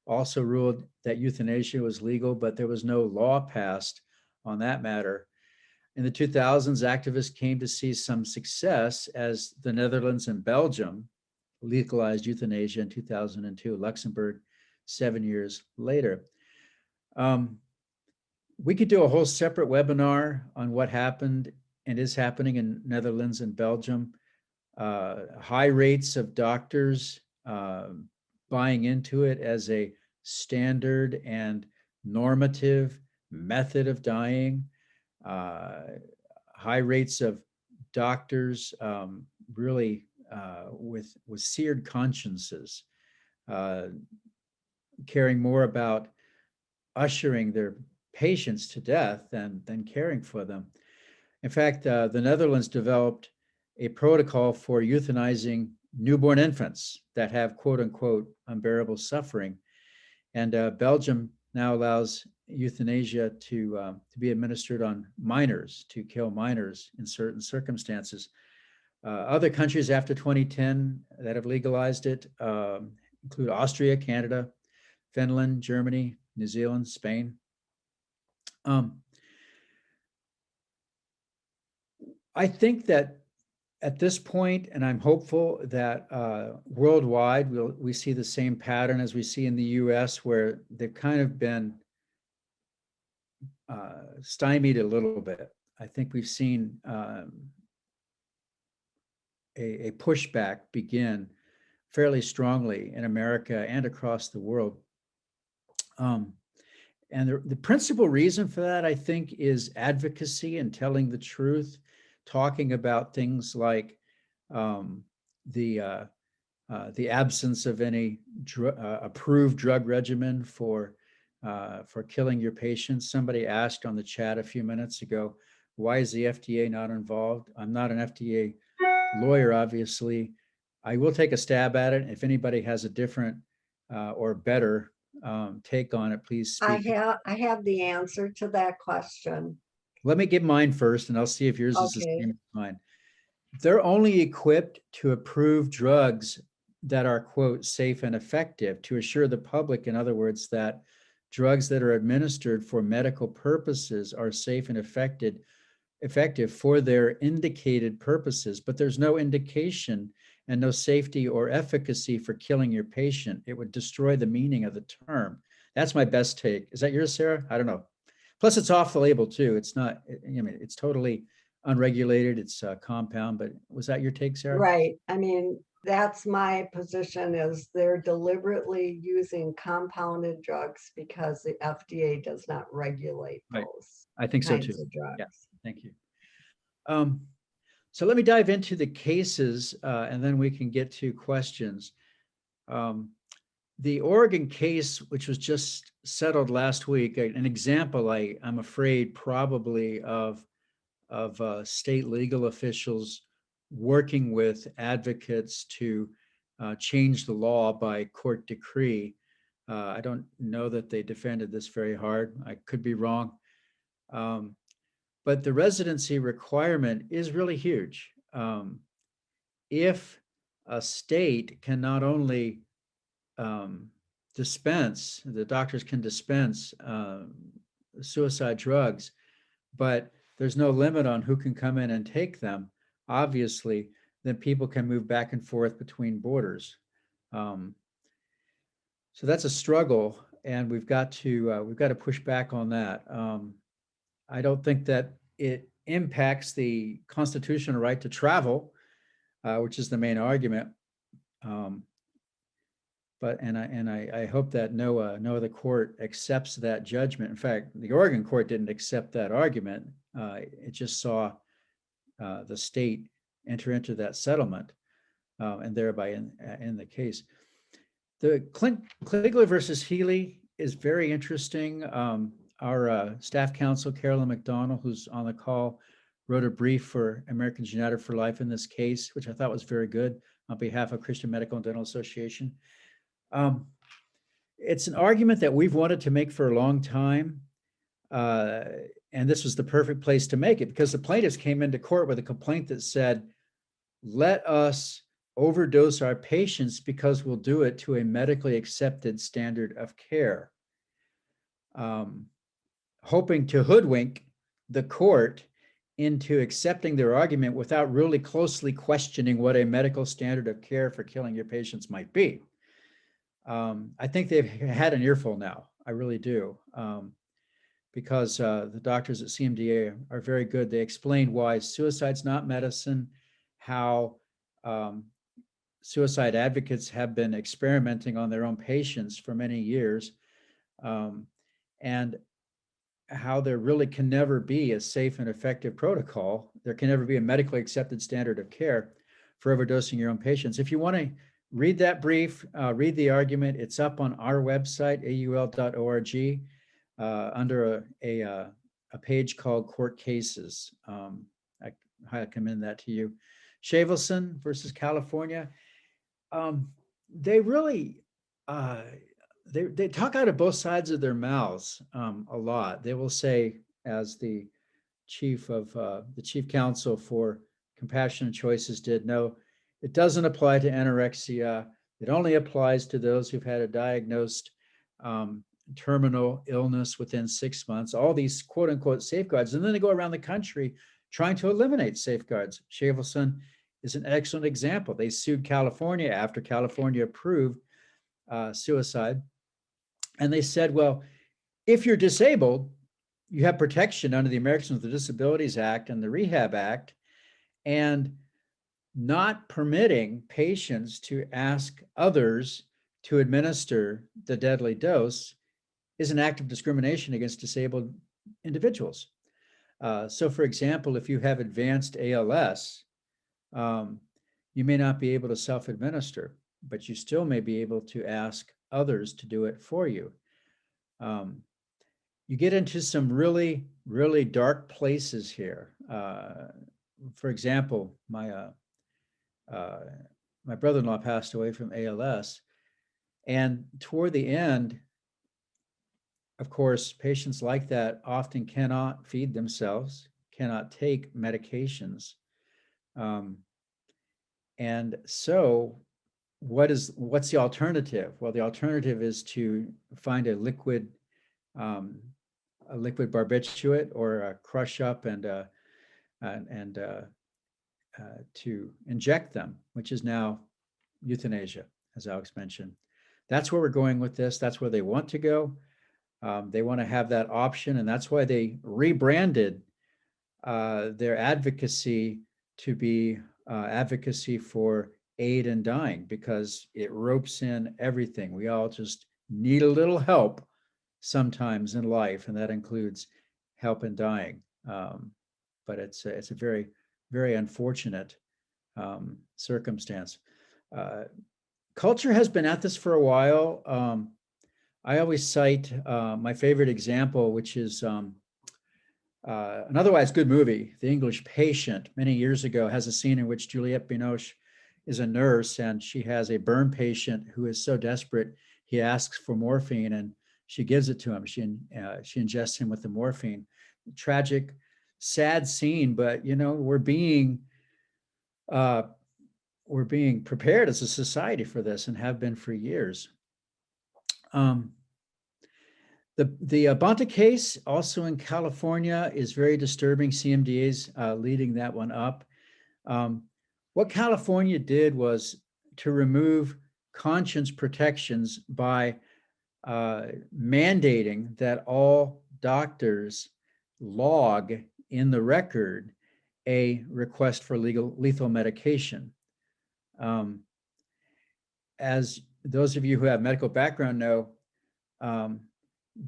also ruled that euthanasia was legal, but there was no law passed on that matter. In the 2000s, activists came to see some success as the Netherlands and Belgium legalized euthanasia in 2002, Luxembourg 7 years later. We could do a whole separate webinar on what happened and is happening in Netherlands and Belgium. High rates of doctors buying into it as a standard and normative method of dying. High rates of doctors really with seared consciences, caring more about ushering their patients to death than caring for them. In fact, the Netherlands developed a protocol for euthanizing newborn infants that have, quote unquote, unbearable suffering. And Belgium now allows euthanasia to be administered on minors, to kill minors in certain circumstances. Other countries after 2010 that have legalized it include Austria, Canada, Finland, Germany, New Zealand, Spain. I think that at this point, and I'm hopeful that worldwide we see the same pattern as we see in the US, where they've kind of been stymied a little bit. I think we've seen a pushback begin fairly strongly in America and across the world. And the principal reason for that, I think, is advocacy and telling the truth, talking about things like the absence of any approved drug regimen for killing your patients. Somebody asked on the chat a few minutes ago, why is the FDA not involved? I'm not an FDA lawyer, obviously. I will take a stab at it. If anybody has a different or better take on it, please speak. I have the answer to that question. Let me give mine first, and I'll see if yours is the Okay. same as mine. They're only equipped to approve drugs that are, quote, safe and effective, to assure the public, in other words, that drugs that are administered for medical purposes are safe and effective for their indicated purposes. But there's no indication and no safety or efficacy for killing your patient. It would destroy the meaning of the term. That's my best take. Is that yours, Sarah? I don't know. Plus, it's off the label too. It's not, I mean, it's totally unregulated. It's a compound, but was that your take, Sarah? Right. I mean, that's my position, is they're deliberately using compounded drugs because the FDA does not regulate Right. those I think so kinds too. of drugs. Yeah, thank you. So let me dive into the cases and then we can get to questions. The Oregon case, which was just settled last week, an example, I'm afraid, probably of state legal officials working with advocates to change the law by court decree. I don't know that they defended this very hard. I could be wrong. But the residency requirement is really huge. If a state can not only dispense, the doctors can dispense suicide drugs, but there's no limit on who can come in and take them, obviously, then people can move back and forth between borders. So that's a struggle, and we've got to push back on that. I don't think that it impacts the constitutional right to travel, which is the main argument. But I hope that no other court accepts that judgment. In fact, the Oregon court didn't accept that argument. It just saw the state enter into that settlement, and thereby in the case. The Kligler versus Healy is very interesting. Our staff counsel, Carolyn McDonald, who's on the call, wrote a brief for Americans United for Life in this case, which I thought was very good on behalf of Christian Medical and Dental Association. It's an argument that we've wanted to make for a long time. And this was the perfect place to make it because the plaintiffs came into court with a complaint that said, let us overdose our patients because we'll do it to a medically accepted standard of care. Hoping to hoodwink the court into accepting their argument without really closely questioning what a medical standard of care for killing your patients might be. I think they've had an earful now. I really do. Because the doctors at CMDA are very good. They explain why suicide's not medicine, how suicide advocates have been experimenting on their own patients for many years, and how there really can never be a safe and effective protocol. There can never be a medically accepted standard of care for overdosing your own patients. If you want to read that brief, read the argument, it's up on our website, aul.org. Under a page called Court Cases. I recommend that to you. Shavelson versus California. They really, they talk out of both sides of their mouths a lot. They will say, as the chief counsel for Compassionate Choices did, no, it doesn't apply to anorexia. It only applies to those who've had a diagnosed terminal illness within 6 months, all these quote unquote safeguards. And then they go around the country trying to eliminate safeguards. Shavelson is an excellent example. They sued California after California approved suicide. And they said, well, if you're disabled, you have protection under the Americans with Disabilities Act and the Rehab Act, and not permitting patients to ask others to administer the deadly dose is an act of discrimination against disabled individuals. So for example, if you have advanced ALS, you may not be able to self-administer, but you still may be able to ask others to do it for you. You get into some really, really dark places here. For example, my brother-in-law passed away from ALS, and toward the end, of course, patients like that often cannot feed themselves, cannot take medications. And so what's the alternative? Well, the alternative is to find a liquid barbiturate or a crush up and to inject them, which is now euthanasia, as Alex mentioned. That's where we're going with this. That's where they want to go. They want to have that option, and that's why they rebranded their advocacy to be advocacy for aid in dying, because it ropes in everything. We all just need a little help sometimes in life, and that includes help in dying. But it's a very, very unfortunate circumstance. Culture has been at this for a while. I always cite my favorite example, which is an otherwise good movie, The English Patient, many years ago, has a scene in which Juliette Binoche is a nurse, and she has a burn patient who is so desperate, he asks for morphine, and she gives it to him. She ingests him with the morphine. Tragic, sad scene, but we're being prepared as a society for this, and have been for years. The Bonta case, also in California, is very disturbing. CMDA's leading that one up. What California did was to remove conscience protections by mandating that all doctors log in the record a request for lethal medication. As those of you who have medical background know,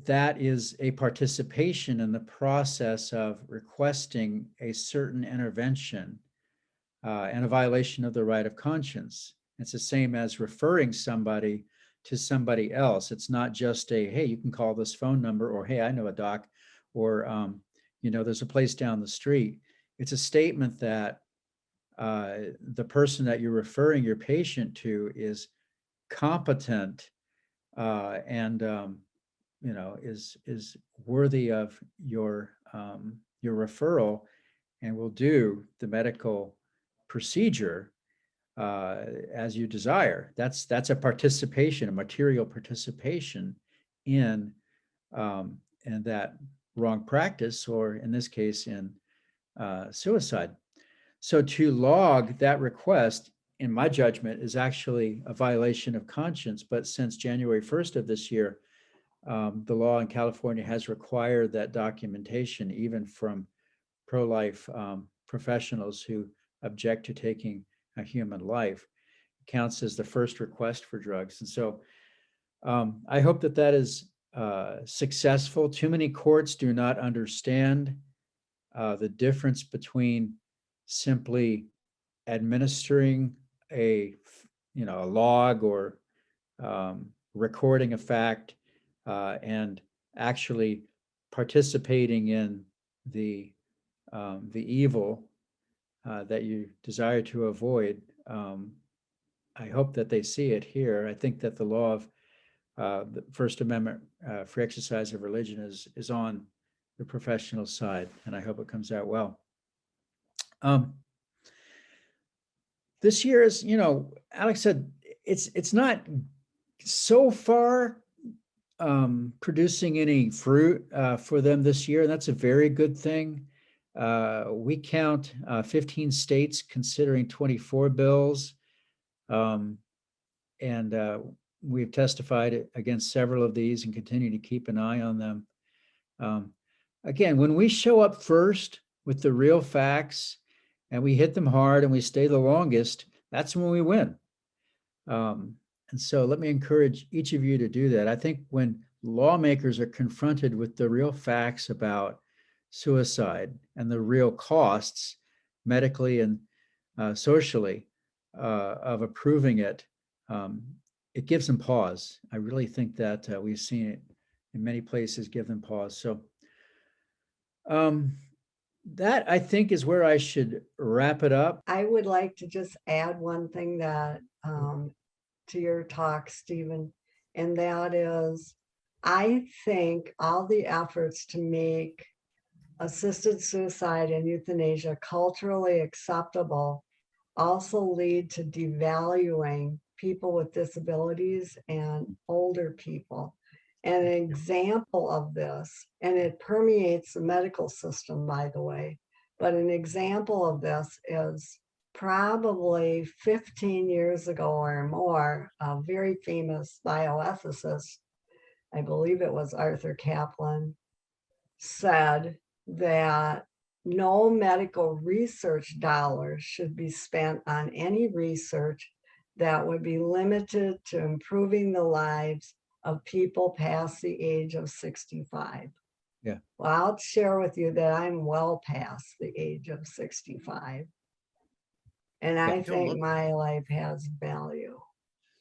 that is a participation in the process of requesting a certain intervention and a violation of the right of conscience. It's the same as referring somebody to somebody else. It's not just a, hey, you can call this phone number, or hey, I know a doc, or there's a place down the street. It's a statement that the person that you're referring your patient to is competent and is worthy of your referral and will do the medical procedure as you desire. That's a participation, a material participation in that wrong practice, or in this case, in suicide. So to log that request, in my judgment, is actually a violation of conscience. But since January 1st of this year, the law in California has required that documentation, even from pro-life professionals who object to taking a human life. It counts as the first request for drugs. And so I hope that is successful. Too many courts do not understand the difference between simply administering a log or recording a fact and actually participating in the evil that you desire to avoid. I hope that they see it here. I think that the law of the First Amendment free exercise of religion is on the professional side, and I hope it comes out well. This year is, Alex said, it's not so far producing any fruit for them this year. And that's a very good thing. We count 15 states considering 24 bills. And we've testified against several of these and continue to keep an eye on them. Again, when we show up first with the real facts and we hit them hard and we stay the longest, that's when we win. And so let me encourage each of you to do that. I think when lawmakers are confronted with the real facts about suicide and the real costs medically and socially of approving it, it gives them pause. I really think that we've seen it in many places give them pause. So that, I think, is where I should wrap it up. I would like to just add one thing that to your talk, Stephen, and that is, I think all the efforts to make assisted suicide and euthanasia culturally acceptable also lead to devaluing people with disabilities and older people. And an example of this, and it permeates the medical system, by the way, but an example of this is probably 15 years ago or more, a very famous bioethicist, I believe it was Arthur Kaplan, said that no medical research dollars should be spent on any research that would be limited to improving the lives of people past the age of 65. Yeah. Well, I'll share with you that I'm well past the age of 65. And I think my life has value.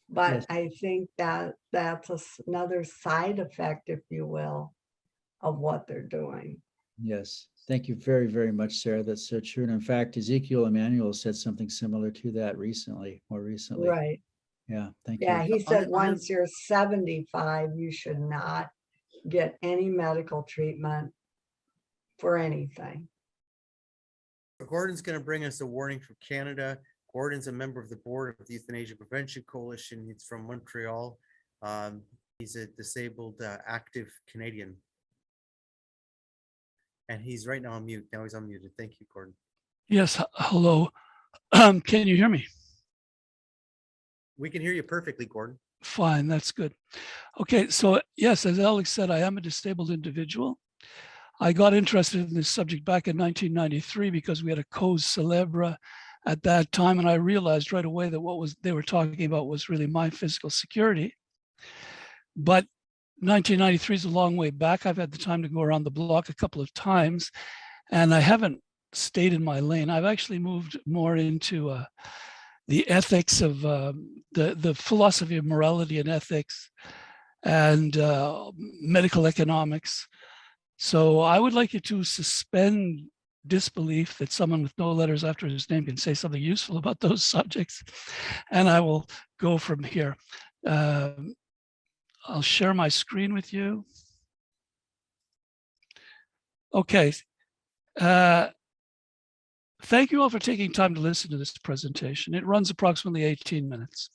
But Yes. I think that that's another side effect, if you will, of what they're doing. Yes. Thank you very, very much, Sarah. That's so true. And in fact, Ezekiel Emanuel said something similar to that more recently. Right. Yeah. Thank Yeah, you. he said once you're 75, you should not get any medical treatment for anything. Gordon's going to bring us a warning from Canada. Gordon's a member of the board of the Euthanasia Prevention Coalition. He's from Montreal. He's a disabled active Canadian. And he's right now on mute. Now he's unmuted. Thank you, Gordon. Yes, hello. Can you hear me? We can hear you perfectly, Gordon. Fine, that's good. Okay, so yes, as Alex said, I am a disabled individual. I got interested in this subject back in 1993 because we had a cause célèbre at that time, and I realized right away that they were talking about was really my physical security. But 1993 is a long way back. I've had the time to go around the block a couple of times, and I haven't stayed in my lane. I've actually moved more into the ethics of the philosophy of morality and ethics and medical economics. So I would like you to suspend disbelief that someone with no letters after his name can say something useful about those subjects, and I will go from here. I'll share my screen with you. Okay. Thank you all for taking time to listen to this presentation. It runs approximately 18 minutes.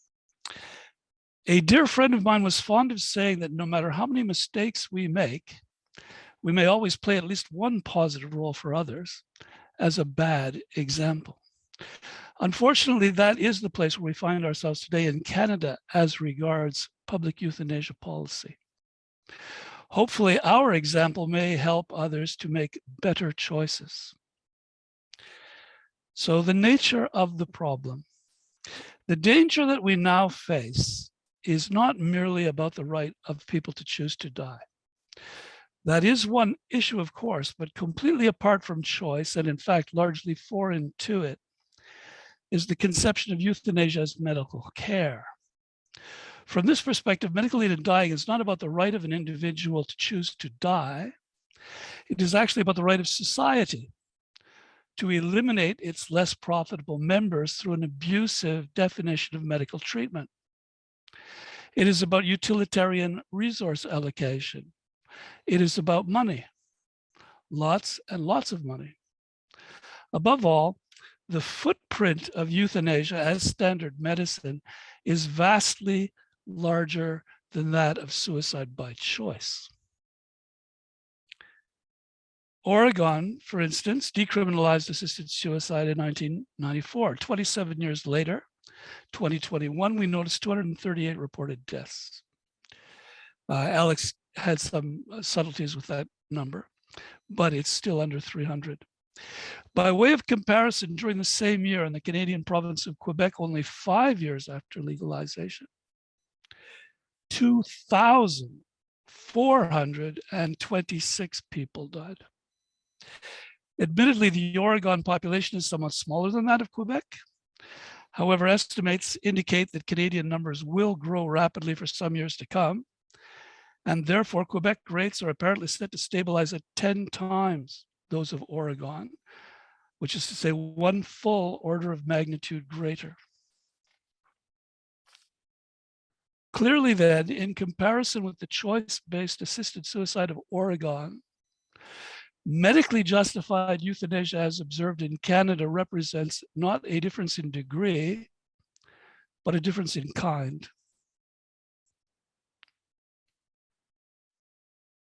A dear friend of mine was fond of saying that no matter how many mistakes we make, we may always play at least one positive role for others as a bad example. Unfortunately, that is the place where we find ourselves today in Canada as regards public euthanasia policy. Hopefully, our example may help others to make better choices. So the nature of the problem. The danger that we now face is not merely about the right of people to choose to die. That is one issue, of course, but completely apart from choice, and in fact, largely foreign to it, is the conception of euthanasia as medical care. From this perspective, medical aid in dying is not about the right of an individual to choose to die. It is actually about the right of society to eliminate its less profitable members through an abusive definition of medical treatment. It is about utilitarian resource allocation. It is about money, lots and lots of money. Above all, the footprint of euthanasia as standard medicine is vastly larger than that of suicide by choice. Oregon, for instance, decriminalized assisted suicide in 1994. 27 years later, 2021, we noticed 238 reported deaths. Alex had some subtleties with that number, but it's still under 300. By way of comparison, during the same year in the Canadian province of Quebec, only 5 years after legalization, 2,426 people died. Admittedly, the Oregon population is somewhat smaller than that of Quebec. However, estimates indicate that Canadian numbers will grow rapidly for some years to come. And therefore, Quebec rates are apparently set to stabilize at 10 times those of Oregon, which is to say 1 full order of magnitude greater. Clearly then, in comparison with the choice-based assisted suicide of Oregon, medically justified euthanasia as observed in Canada represents not a difference in degree, but a difference in kind.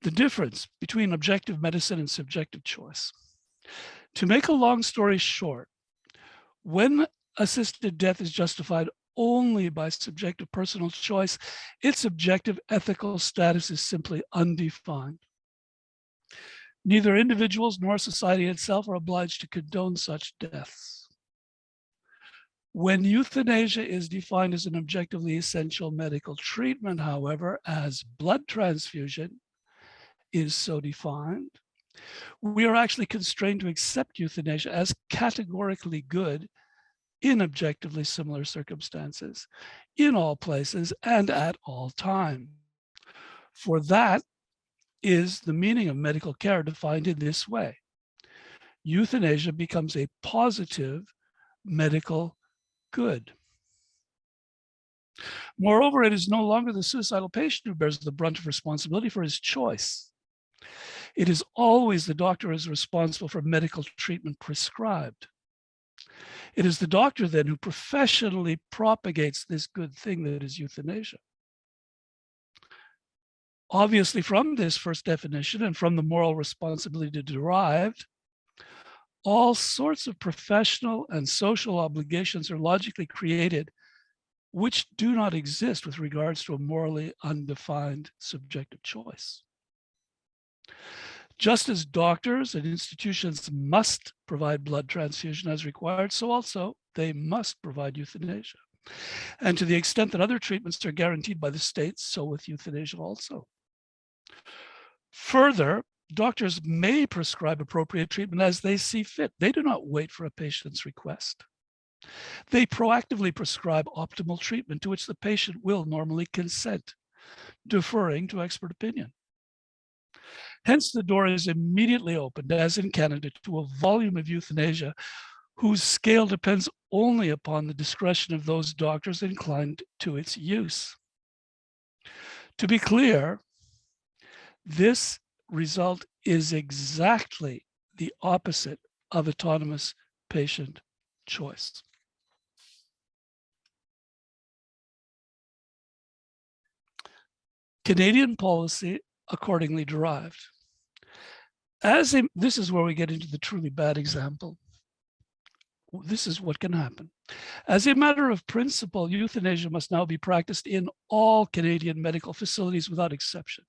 The difference between objective medicine and subjective choice. To make a long story short, when assisted death is justified only by subjective personal choice, its objective ethical status is simply undefined. Neither individuals nor society itself are obliged to condone such deaths. When euthanasia is defined as an objectively essential medical treatment, however, as blood transfusion is so defined, we are actually constrained to accept euthanasia as categorically good in objectively similar circumstances, in all places and at all time. For that is the meaning of medical care defined in this way. Euthanasia becomes a positive medical good. Moreover, it is no longer the suicidal patient who bears the brunt of responsibility for his choice. It is always the doctor who is responsible for medical treatment prescribed. It is the doctor then who professionally propagates this good thing that is euthanasia. Obviously, from this first definition and from the moral responsibility derived, all sorts of professional and social obligations are logically created, which do not exist with regards to a morally undefined subjective choice. Just as doctors and institutions must provide blood transfusion as required, so also they must provide euthanasia. And to the extent that other treatments are guaranteed by the state, so with euthanasia also. Further, doctors may prescribe appropriate treatment as they see fit. They do not wait for a patient's request. They proactively prescribe optimal treatment to which the patient will normally consent, deferring to expert opinion. Hence, the door is immediately opened, as in Canada, to a volume of euthanasia whose scale depends only upon the discretion of those doctors inclined to its use. To be clear, this result is exactly the opposite of autonomous patient choice. Canadian policy accordingly derived. This is where we get into the truly bad example. This is what can happen. As a matter of principle, euthanasia must now be practiced in all Canadian medical facilities without exception.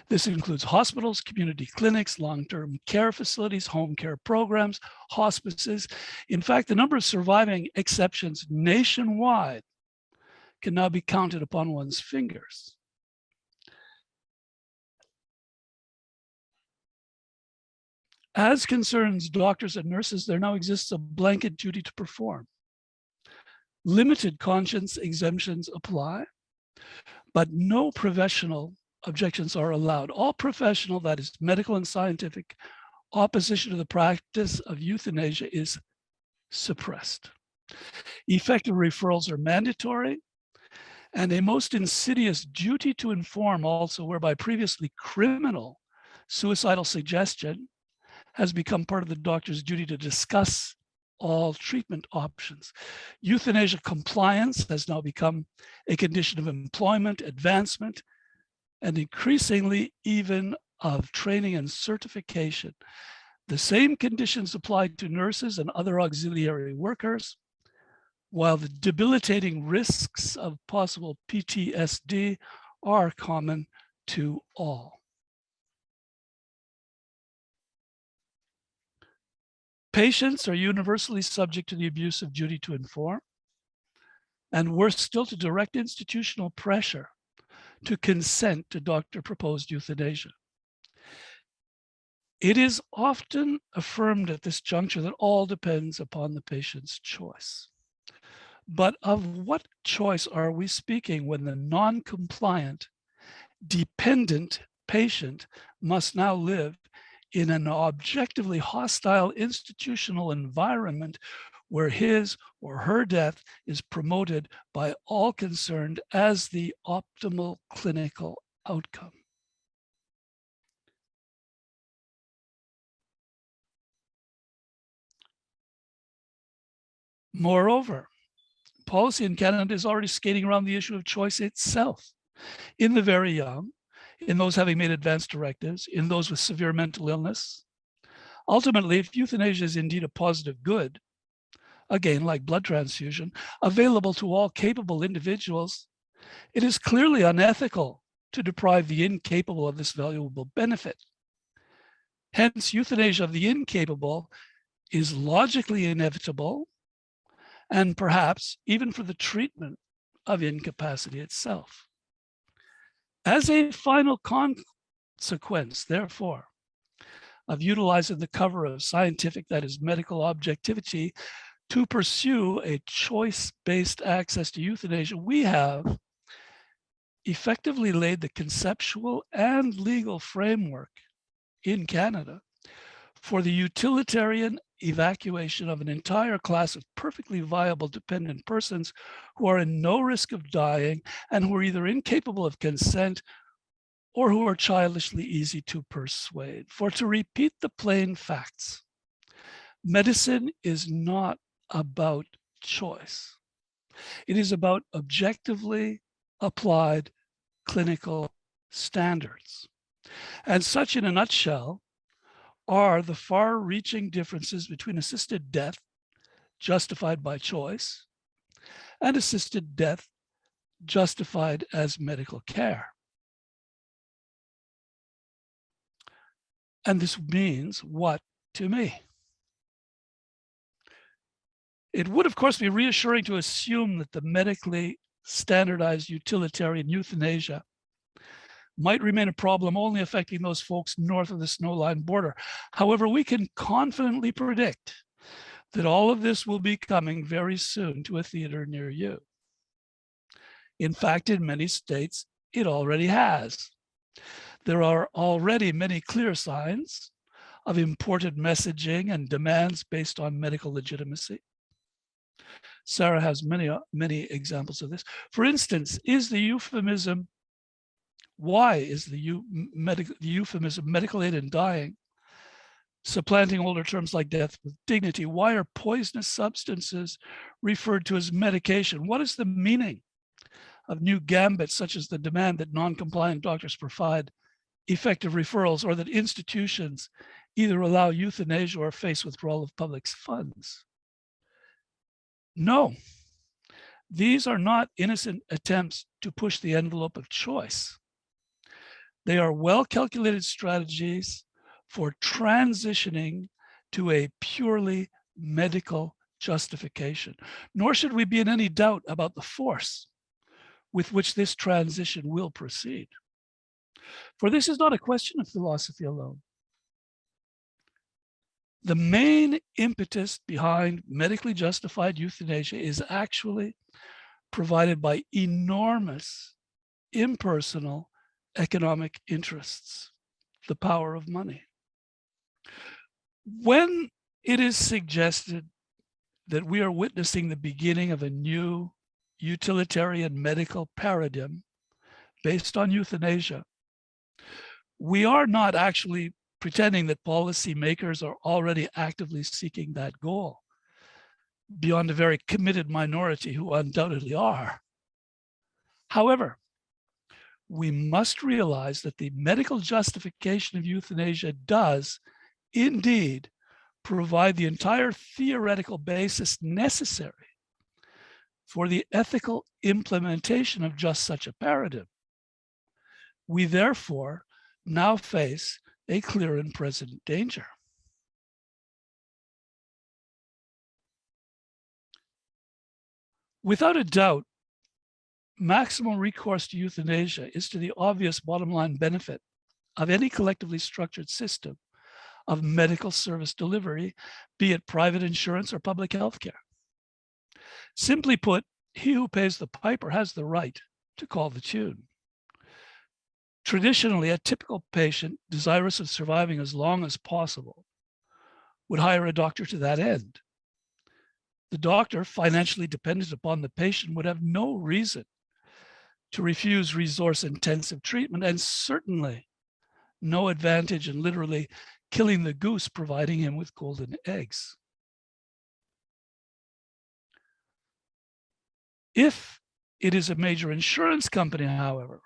This includes hospitals, community clinics, long-term care facilities, home care programs, hospices. In fact, the number of surviving exceptions nationwide can now be counted upon one's fingers. As concerns doctors and nurses, there now exists a blanket duty to perform. Limited conscience exemptions apply, but no professional objections are allowed. All professional, that is medical and scientific, opposition to the practice of euthanasia is suppressed. Effective referrals are mandatory, and a most insidious duty to inform also, whereby previously criminal suicidal suggestion has become part of the doctor's duty to discuss all treatment options. Euthanasia compliance has now become a condition of employment, advancement, and increasingly even of training and certification. The same conditions apply to nurses and other auxiliary workers, while the debilitating risks of possible PTSD are common to all. Patients are universally subject to the abuse of duty to inform, and worse still, to direct institutional pressure to consent to doctor-proposed euthanasia. It is often affirmed at this juncture that all depends upon the patient's choice. But of what choice are we speaking when the non-compliant, dependent patient must now live in an objectively hostile institutional environment where his or her death is promoted by all concerned as the optimal clinical outcome? Moreover, policy in Canada is already skating around the issue of choice itself. In the very young, in those having made advance directives, in those with severe mental illness. Ultimately, if euthanasia is indeed a positive good, again, like blood transfusion, available to all capable individuals, it is clearly unethical to deprive the incapable of this valuable benefit. Hence, euthanasia of the incapable is logically inevitable, and perhaps even for the treatment of incapacity itself. As a final consequence, therefore, of utilizing the cover of scientific, that is medical objectivity, to pursue a choice-based access to euthanasia, we have effectively laid the conceptual and legal framework in Canada for the utilitarian evacuation of an entire class of perfectly viable dependent persons who are in no risk of dying and who are either incapable of consent or who are childishly easy to persuade. For to repeat the plain facts, medicine is not about choice. It is about objectively applied clinical standards. And such, in a nutshell, are the far-reaching differences between assisted death justified by choice and assisted death justified as medical care. And this means what to me? It would, of course, be reassuring to assume that the medically standardized utilitarian euthanasia might remain a problem only affecting those folks north of the snowline border. However, we can confidently predict that all of this will be coming very soon to a theater near you. In fact, in many states, it already has. There are already many clear signs of imported messaging and demands based on medical legitimacy. Sarah has many examples of this. For instance, why is the euphemism medical aid in dying supplanting older terms like death with dignity? Why are poisonous substances referred to as medication? What is the meaning of new gambits such as the demand that non-compliant doctors provide effective referrals, or that institutions either allow euthanasia or face withdrawal of public funds? No, these are not innocent attempts to push the envelope of choice. They are well-calculated strategies for transitioning to a purely medical justification. Nor should we be in any doubt about the force with which this transition will proceed. For this is not a question of philosophy alone. The main impetus behind medically justified euthanasia is actually provided by enormous impersonal economic interests, the power of money. When it is suggested that we are witnessing the beginning of a new utilitarian medical paradigm based on euthanasia, we are not actually pretending that policymakers are already actively seeking that goal, beyond a very committed minority who undoubtedly are. However, we must realize that the medical justification of euthanasia does indeed provide the entire theoretical basis necessary for the ethical implementation of just such a paradigm. We therefore now face a clear and present danger. Without a doubt, maximum recourse to euthanasia is to the obvious bottom line benefit of any collectively structured system of medical service delivery, be it private insurance or public health care. Simply put, he who pays the piper has the right to call the tune. Traditionally, a typical patient desirous of surviving as long as possible would hire a doctor to that end. The doctor, financially dependent upon the patient, would have no reason to refuse resource-intensive treatment, and certainly no advantage in literally killing the goose, providing him with golden eggs. If it is a major insurance company, however,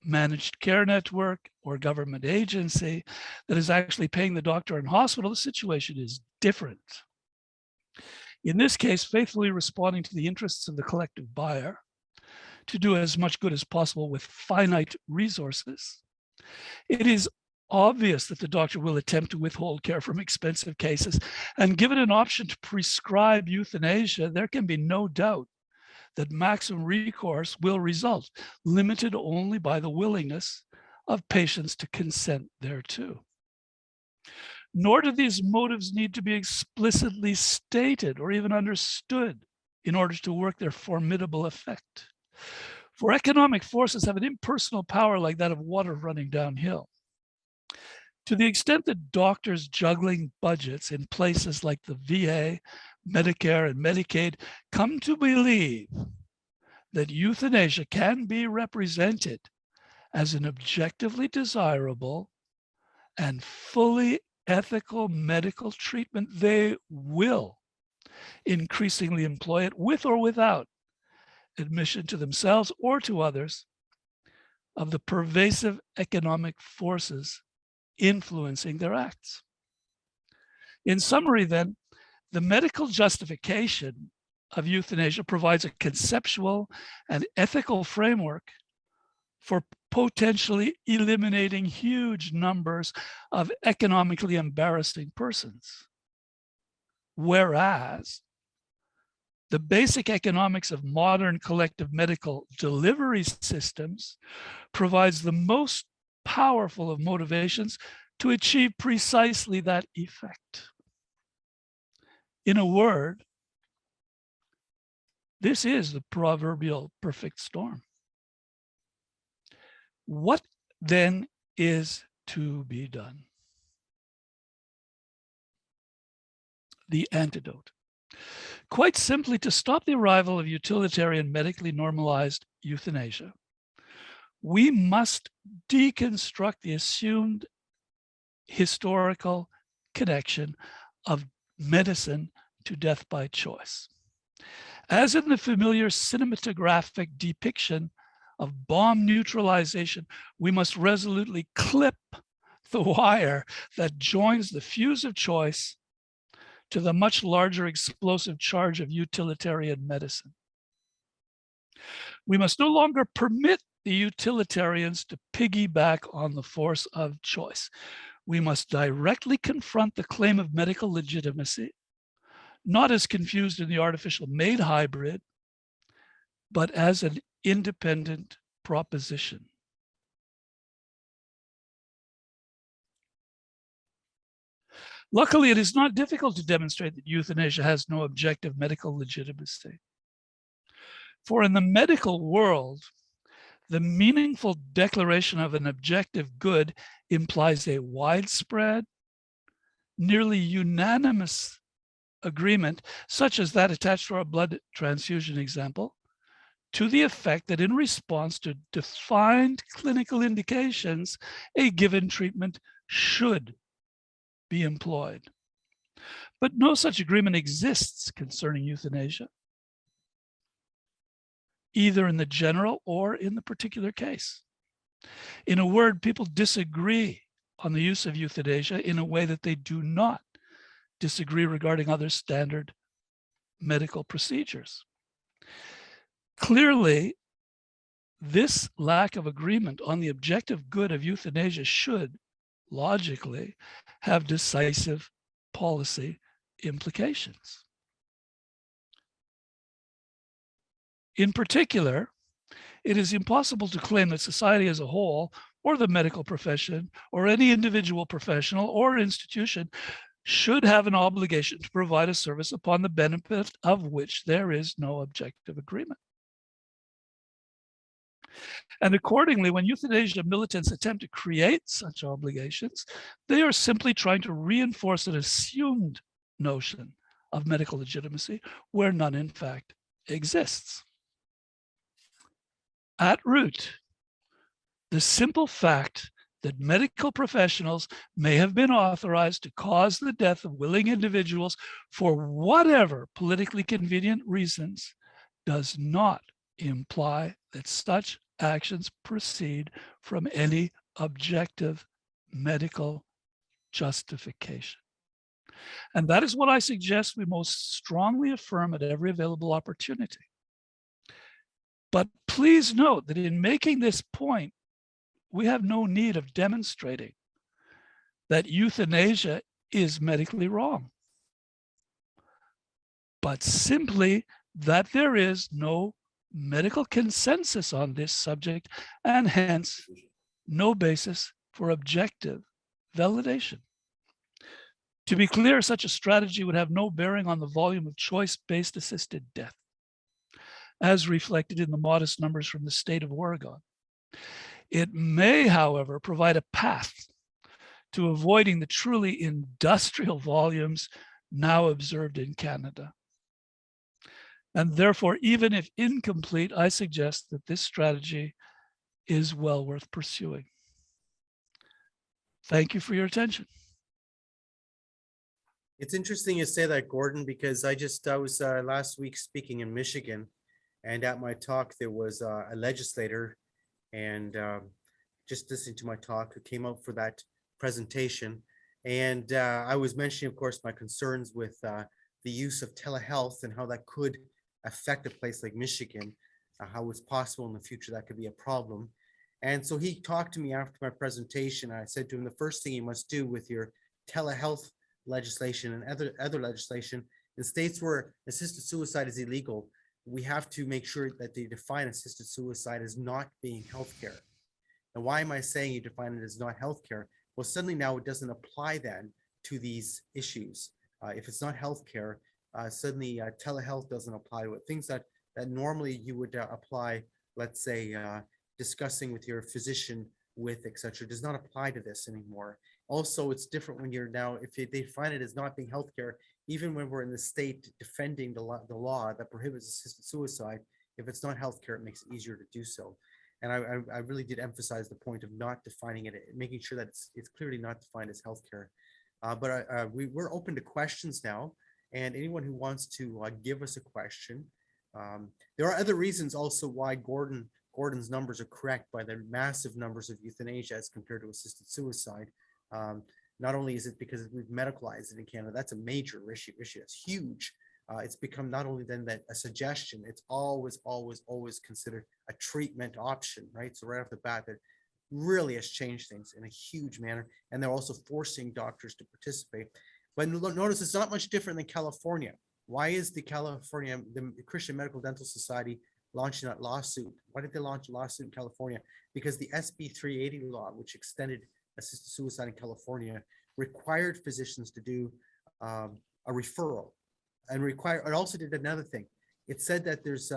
managed care network or government agency that is actually paying the doctor and hospital, the situation is different. In this case, faithfully responding to the interests of the collective buyer to do as much good as possible with finite resources, it is obvious that the doctor will attempt to withhold care from expensive cases. And given an option to prescribe euthanasia, there can be no doubt that maximum recourse will result, limited only by the willingness of patients to consent thereto. Nor do these motives need to be explicitly stated or even understood in order to work their formidable effect. For economic forces have an impersonal power like that of water running downhill. To the extent that doctors juggling budgets in places like the VA, Medicare, and Medicaid come to believe that euthanasia can be represented as an objectively desirable and fully ethical medical treatment, they will increasingly employ it with or without admission to themselves or to others of the pervasive economic forces influencing their acts. In summary, then, the medical justification of euthanasia provides a conceptual and ethical framework for potentially eliminating huge numbers of economically embarrassing persons. Whereas the basic economics of modern collective medical delivery systems provides the most powerful of motivations to achieve precisely that effect. In a word, this is the proverbial perfect storm. What then is to be done? The antidote. Quite simply, to stop the arrival of utilitarian medically normalized euthanasia, we must deconstruct the assumed historical connection of medicine to death by choice. As in the familiar cinematographic depiction of bomb neutralization, we must resolutely clip the wire that joins the fuse of choice to the much larger explosive charge of utilitarian medicine. We must no longer permit the utilitarians to piggyback on the force of choice. We must directly confront the claim of medical legitimacy, not as confused in the artificial made hybrid, but as an independent proposition. Luckily, it is not difficult to demonstrate that euthanasia has no objective medical legitimacy. For in the medical world, the meaningful declaration of an objective good implies a widespread, nearly unanimous agreement, such as that attached to our blood transfusion example, to the effect that in response to defined clinical indications, a given treatment should be employed. But no such agreement exists concerning euthanasia, either in the general or in the particular case. In a word, people disagree on the use of euthanasia in a way that they do not disagree regarding other standard medical procedures. Clearly, this lack of agreement on the objective good of euthanasia should, logically, have decisive policy implications. In particular, it is impossible to claim that society as a whole, or the medical profession, or any individual professional or institution should have an obligation to provide a service upon the benefit of which there is no objective agreement. And accordingly, when euthanasia militants attempt to create such obligations, they are simply trying to reinforce an assumed notion of medical legitimacy where none in fact exists. At root, the simple fact that medical professionals may have been authorized to cause the death of willing individuals for whatever politically convenient reasons does not imply that such actions proceed from any objective medical justification. And that is what I suggest we most strongly affirm at every available opportunity. But please note that in making this point, we have no need of demonstrating that euthanasia is medically wrong, but simply that there is no medical consensus on this subject and hence no basis for objective validation. To be clear, such a strategy would have no bearing on the volume of choice-based assisted death, as reflected in the modest numbers from the state of Oregon. It may, however, provide a path to avoiding the truly industrial volumes now observed in Canada. And therefore, even if incomplete, I suggest that this strategy is well worth pursuing. Thank you for your attention. It's interesting you say that, Gordon, because I was last week speaking in Michigan, and at my talk there was a legislator, and just listening to my talk, who came out for that presentation, and I was mentioning, of course, my concerns with the use of telehealth and how that could affect a place like Michigan, how it's possible in the future that could be a problem. And so he talked to me after my presentation. I said to him, the first thing you must do with your telehealth legislation and other legislation in states where assisted suicide is illegal, we have to make sure that they define assisted suicide as not being healthcare. And why am I saying you define it as not healthcare? Well, suddenly now it doesn't apply then to these issues. If it's not healthcare, suddenly telehealth doesn't apply to it. Things that normally you would apply, let's say, discussing with your physician with, etc., does not apply to this anymore. Also, it's different when you're now, if they find it as not being healthcare, even when we're in the state defending the law that prohibits assisted suicide, if it's not healthcare, it makes it easier to do so. And I really did emphasize the point of not defining it, making sure that it's clearly not defined as healthcare. But we're open to questions now, and anyone who wants to give us a question. There are other reasons also why Gordon's numbers are correct by the massive numbers of euthanasia as compared to assisted suicide. Not only is it because we've medicalized it in Canada, that's a major issue. It's huge. It's become not only then that a suggestion, it's always considered a treatment option, right? So right off the bat, that really has changed things in a huge manner. And they're also forcing doctors to participate. But notice it's not much different than California. Why is the Christian Medical Dental Society launching that lawsuit? Why did they launch a lawsuit in California? Because the SB 380 law, which extended assisted suicide in California, required physicians to do a referral, and it also did another thing. It said that there's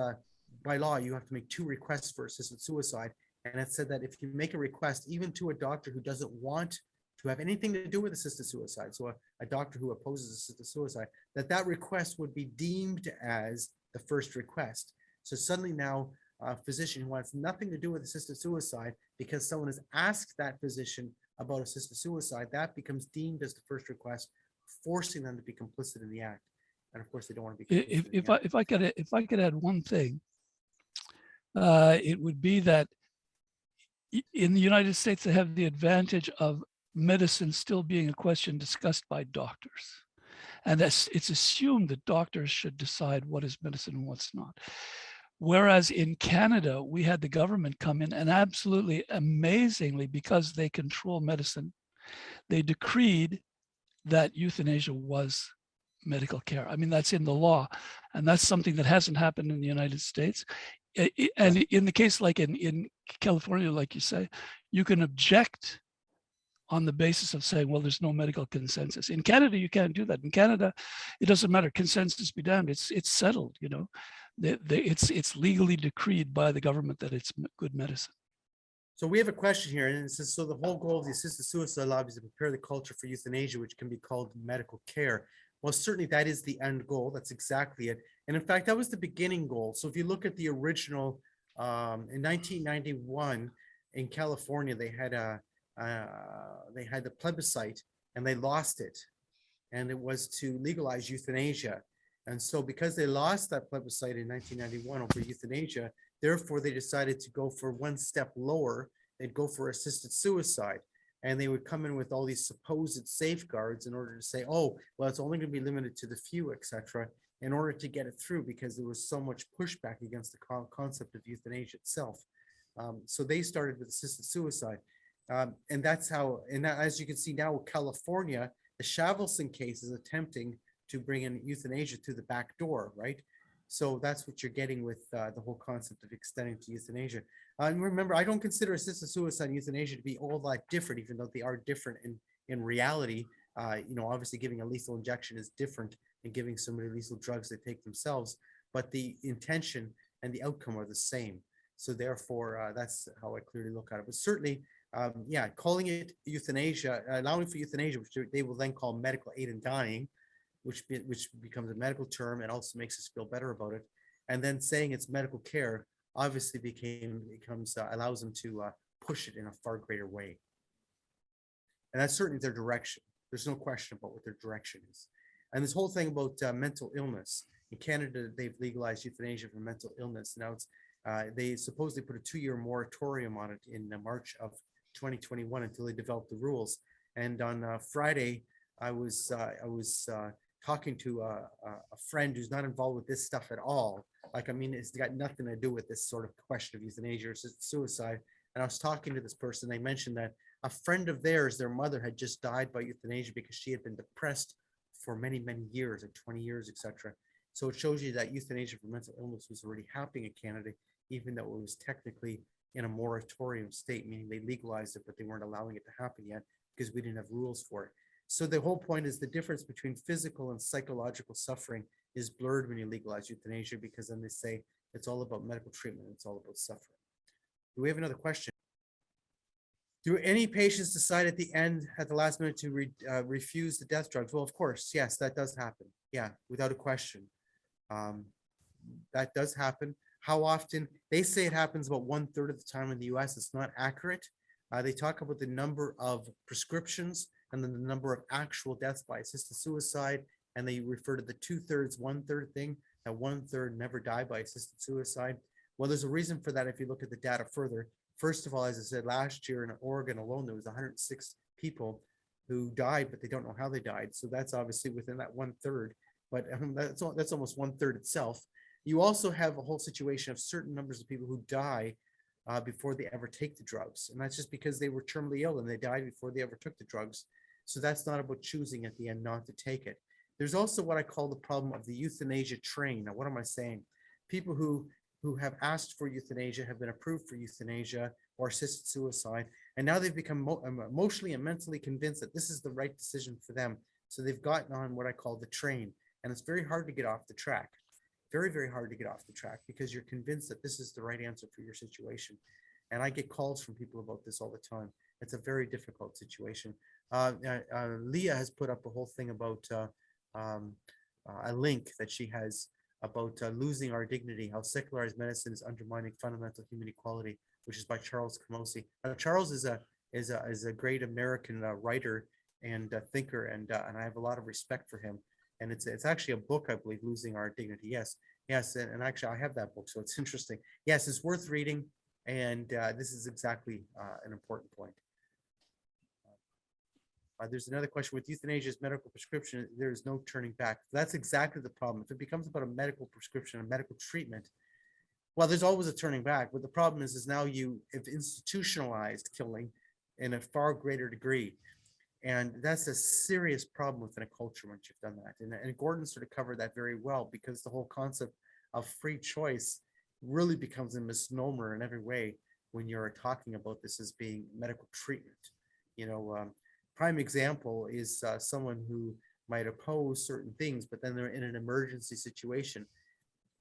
by law you have to make 2 requests for assisted suicide, and it said that if you make a request even to a doctor who doesn't want to have anything to do with assisted suicide, so a doctor who opposes assisted suicide, that request would be deemed as the first request. So suddenly now a physician who wants nothing to do with assisted suicide, because someone has asked that physician about assisted suicide, that becomes deemed as the first request, forcing them to be complicit in the act. And of course, they don't want to be. If I could add one thing, it would be that in the United States, they have the advantage of medicine still being a question discussed by doctors. And it's assumed that doctors should decide what is medicine and what's not. Whereas in Canada, we had the government come in and absolutely amazingly, because they control medicine, they decreed that euthanasia was medical care. I mean, that's in the law, and that's something that hasn't happened in the United States. And in the case like in California, like you say, you can object on the basis of saying, well, there's no medical consensus. In Canada, you can't do that. In Canada, it doesn't matter, consensus be damned, it's settled, you know. It's legally decreed by the government that it's good medicine. So we have a question here, and it says, so the whole goal of the assisted suicide lobby is to prepare the culture for euthanasia, which can be called medical care. Well, certainly that is the end goal. That's exactly it. And in fact, that was the beginning goal. So if you look at the original, in 1991 in California, they had the plebiscite and they lost it. And it was to legalize euthanasia. And so because they lost that plebiscite in 1991 over euthanasia, therefore they decided to go for one step lower. They'd go for assisted suicide. And they would come in with all these supposed safeguards in order to say, oh, well, it's only going to be limited to the few, etc., in order to get it through, because there was so much pushback against the concept of euthanasia itself. So they started with assisted suicide. And that's how, and as you can see now, California, the Shavelson case is attempting to bring in euthanasia through the back door, right? So that's what you're getting with the whole concept of extending to euthanasia. And remember, I don't consider assisted suicide and euthanasia to be all that different, even though they are different in reality. You know, obviously giving a lethal injection is different than giving somebody lethal drugs they take themselves, but the intention and the outcome are the same. So therefore, that's how I clearly look at it. But certainly, yeah, calling it euthanasia, allowing for euthanasia, which they will then call medical aid in dying, which becomes a medical term and also makes us feel better about it. And then saying it's medical care obviously allows them to push it in a far greater way. And that's certainly their direction. There's no question about what their direction is. And this whole thing about mental illness, in Canada, they've legalized euthanasia for mental illness. Now it's they supposedly put a 2-year moratorium on it in March of 2021 until they develop the rules. And on Friday, I was talking to a friend who's not involved with this stuff at all. Like, I mean, it's got nothing to do with this sort of question of euthanasia or suicide. And I was talking to this person. They mentioned that a friend of theirs, their mother, had just died by euthanasia because she had been depressed for many, many years, like 20 years, etc. So it shows you that euthanasia for mental illness was already happening in Canada, even though it was technically in a moratorium state, meaning they legalized it, but they weren't allowing it to happen yet because we didn't have rules for it. So the whole point is the difference between physical and psychological suffering is blurred when you legalize euthanasia, because then they say it's all about medical treatment. It's all about suffering. Do we have another question? Do any patients decide at the end, at the last minute, to refuse the death drugs? Well, of course, yes, that does happen. Yeah, without a question. That does happen. How often? They say it happens about 1/3 of the time in the US. It's not accurate. They talk about the number of prescriptions and then the number of actual deaths by assisted suicide. And they refer to the 2/3, 1/3 thing, that 1/3 never die by assisted suicide. Well, there's a reason for that if you look at the data further. First of all, as I said, last year in Oregon alone, there was 106 people who died, but they don't know how they died. So that's obviously within that 1/3, but that's almost 1/3 itself. You also have a whole situation of certain numbers of people who die before they ever take the drugs. And that's just because they were terminally ill and they died before they ever took the drugs. So that's not about choosing at the end not to take it. There's also what I call the problem of the euthanasia train. Now, what am I saying? People who have asked for euthanasia, have been approved for euthanasia or assisted suicide, and now they've become emotionally and mentally convinced that this is the right decision for them. So they've gotten on what I call the train, and it's very hard to get off the track. Very, very hard to get off the track because you're convinced that this is the right answer for your situation. And I get calls from people about this all the time. It's a very difficult situation. Leah has put up a whole thing about a link that she has about losing our dignity, how secularized medicine is undermining fundamental human equality, which is by Charles Camosy. Charles is a great American writer and thinker, and I have a lot of respect for him. And it's actually a book, I believe, Losing Our Dignity. Yes, and actually I have that book, so it's interesting. Yes, it's worth reading, and this is exactly an important point. There's another question with euthanasia's medical prescription. There's no turning back. That's exactly the problem. If it becomes about a medical prescription, a medical treatment, well, there's always a turning back. But the problem is now you have institutionalized killing in a far greater degree. And that's a serious problem within a culture once you've done that. And Gordon sort of covered that very well, because the whole concept of free choice really becomes a misnomer in every way when you're talking about this as being medical treatment. Prime example is someone who might oppose certain things, but then they're in an emergency situation.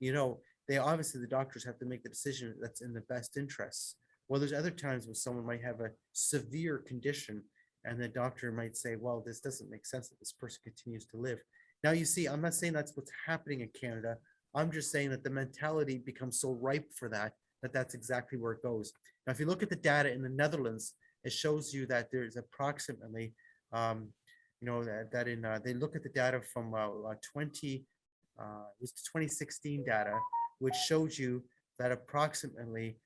They obviously, the doctors have to make the decision that's in the best interests. Well, there's other times when someone might have a severe condition and the doctor might say, well, this doesn't make sense that this person continues to live. Now, you see, I'm not saying that's what's happening in Canada. I'm just saying that the mentality becomes so ripe for that that's exactly where it goes. Now, if you look at the data in the Netherlands, it shows you that there's approximately, they look at the data from 2016 data, which shows you that approximately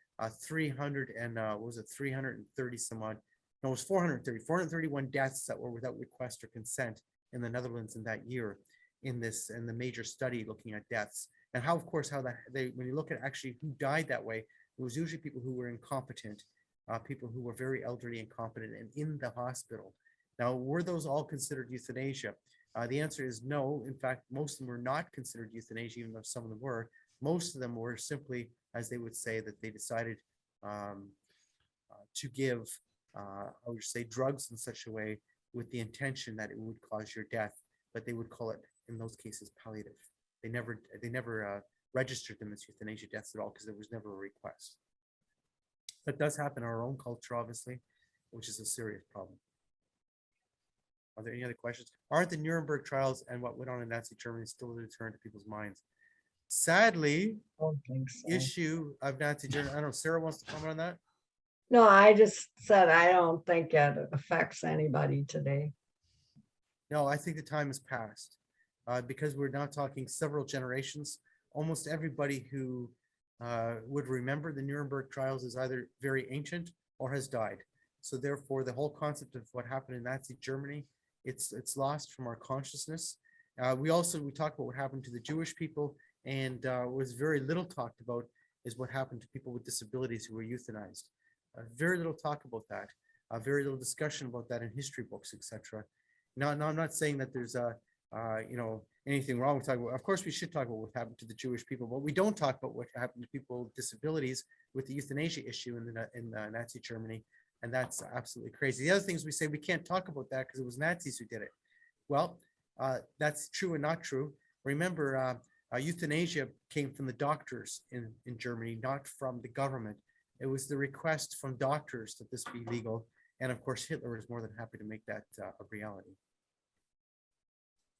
330 some odd, no, it was 431 deaths that were without request or consent in the Netherlands in that year in the major study looking at deaths. And how, of course, when you look at actually who died that way, it was usually people who were incompetent, people who were very elderly, incompetent, and in the hospital. Now, were those all considered euthanasia? The answer is no. In fact, most of them were not considered euthanasia, even though some of them were. Most of them were simply, as they would say, that they decided to give, I would say, drugs in such a way with the intention that it would cause your death, but they would call it, in those cases, palliative. They never registered them as euthanasia deaths at all because there was never a request. That does happen in our own culture, obviously, which is a serious problem. Are there any other questions? Aren't the Nuremberg trials and what went on in Nazi Germany still a deterrent to people's minds? Sadly, I don't think so. issue of Nazi Germany. I don't know, Sarah wants to comment on that? No, I just said I don't think it affects anybody today. No, I think the time has passed because we're now talking several generations. Almost everybody who would remember the Nuremberg trials is either very ancient or has died. So therefore, the whole concept of what happened in Nazi Germany, it's lost from our consciousness. We talk about what happened to the Jewish people, and was very little talked about is what happened to people with disabilities who were euthanized. Very little talk about that. Very little discussion about that in history books, etc. Now, I'm not saying that there's you know, anything wrong with talking about. Of course, we should talk about what happened to the Jewish people, but we don't talk about what happened to people with disabilities with the euthanasia issue in Nazi Germany, and that's absolutely crazy. The other things we say we can't talk about that because it was Nazis who did it. Well, that's true and not true. Remember, euthanasia came from the doctors in Germany, not from the government. It was the request from doctors that this be legal. And of course, Hitler was more than happy to make that a reality.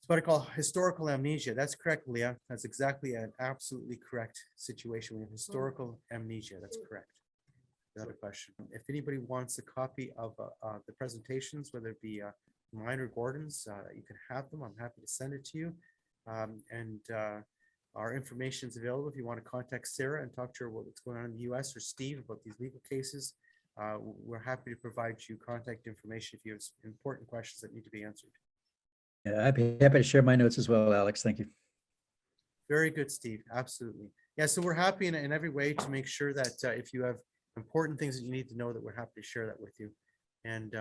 It's what I call historical amnesia. That's correct, Leah. That's exactly an absolutely correct situation. We have historical amnesia. That's correct. Another question. If anybody wants a copy of the presentations, whether it be mine or Gordon's, you can have them. I'm happy to send it to you. Our information is available if you want to contact Sarah and talk to her about what's going on in the US, or Steve about these legal cases. We're happy to provide you contact information if you have important questions that need to be answered. Yeah, I'd be happy to share my notes as well, Alex. Thank you. Very good, Steve. Absolutely. Yeah, so we're happy in every way to make sure that if you have important things that you need to know, that we're happy to share that with you. And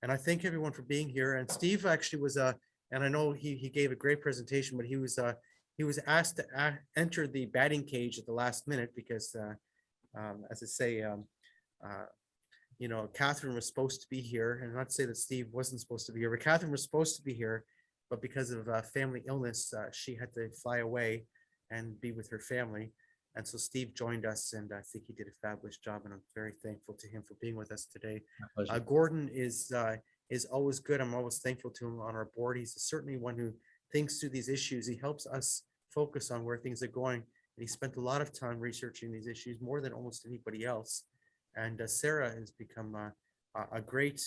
I thank everyone for being here. And Steve actually was and I know he gave a great presentation, but he was asked to enter the batting cage at the last minute because as I say, you know, Catherine was supposed to be here, and not to say that Steve wasn't supposed to be here, but Catherine was supposed to be here, but because of family illness, she had to fly away and be with her family. And so Steve joined us, and I think he did a fabulous job, and I'm very thankful to him for being with us today. My pleasure. Gordon is always good. I'm always thankful to him on our board. He's certainly one who thinks through these issues. He helps us focus on where things are going. And he spent a lot of time researching these issues, more than almost anybody else. And Sarah has become a great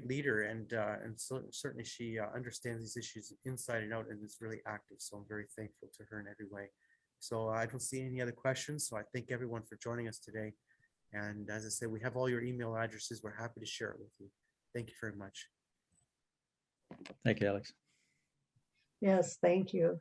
leader, and so certainly she understands these issues inside and out, and is really active. So I'm very thankful to her in every way. So I don't see any other questions. So I thank everyone for joining us today. And as I said, we have all your email addresses. We're happy to share it with you. Thank you very much. Thank you, Alex. Yes, thank you.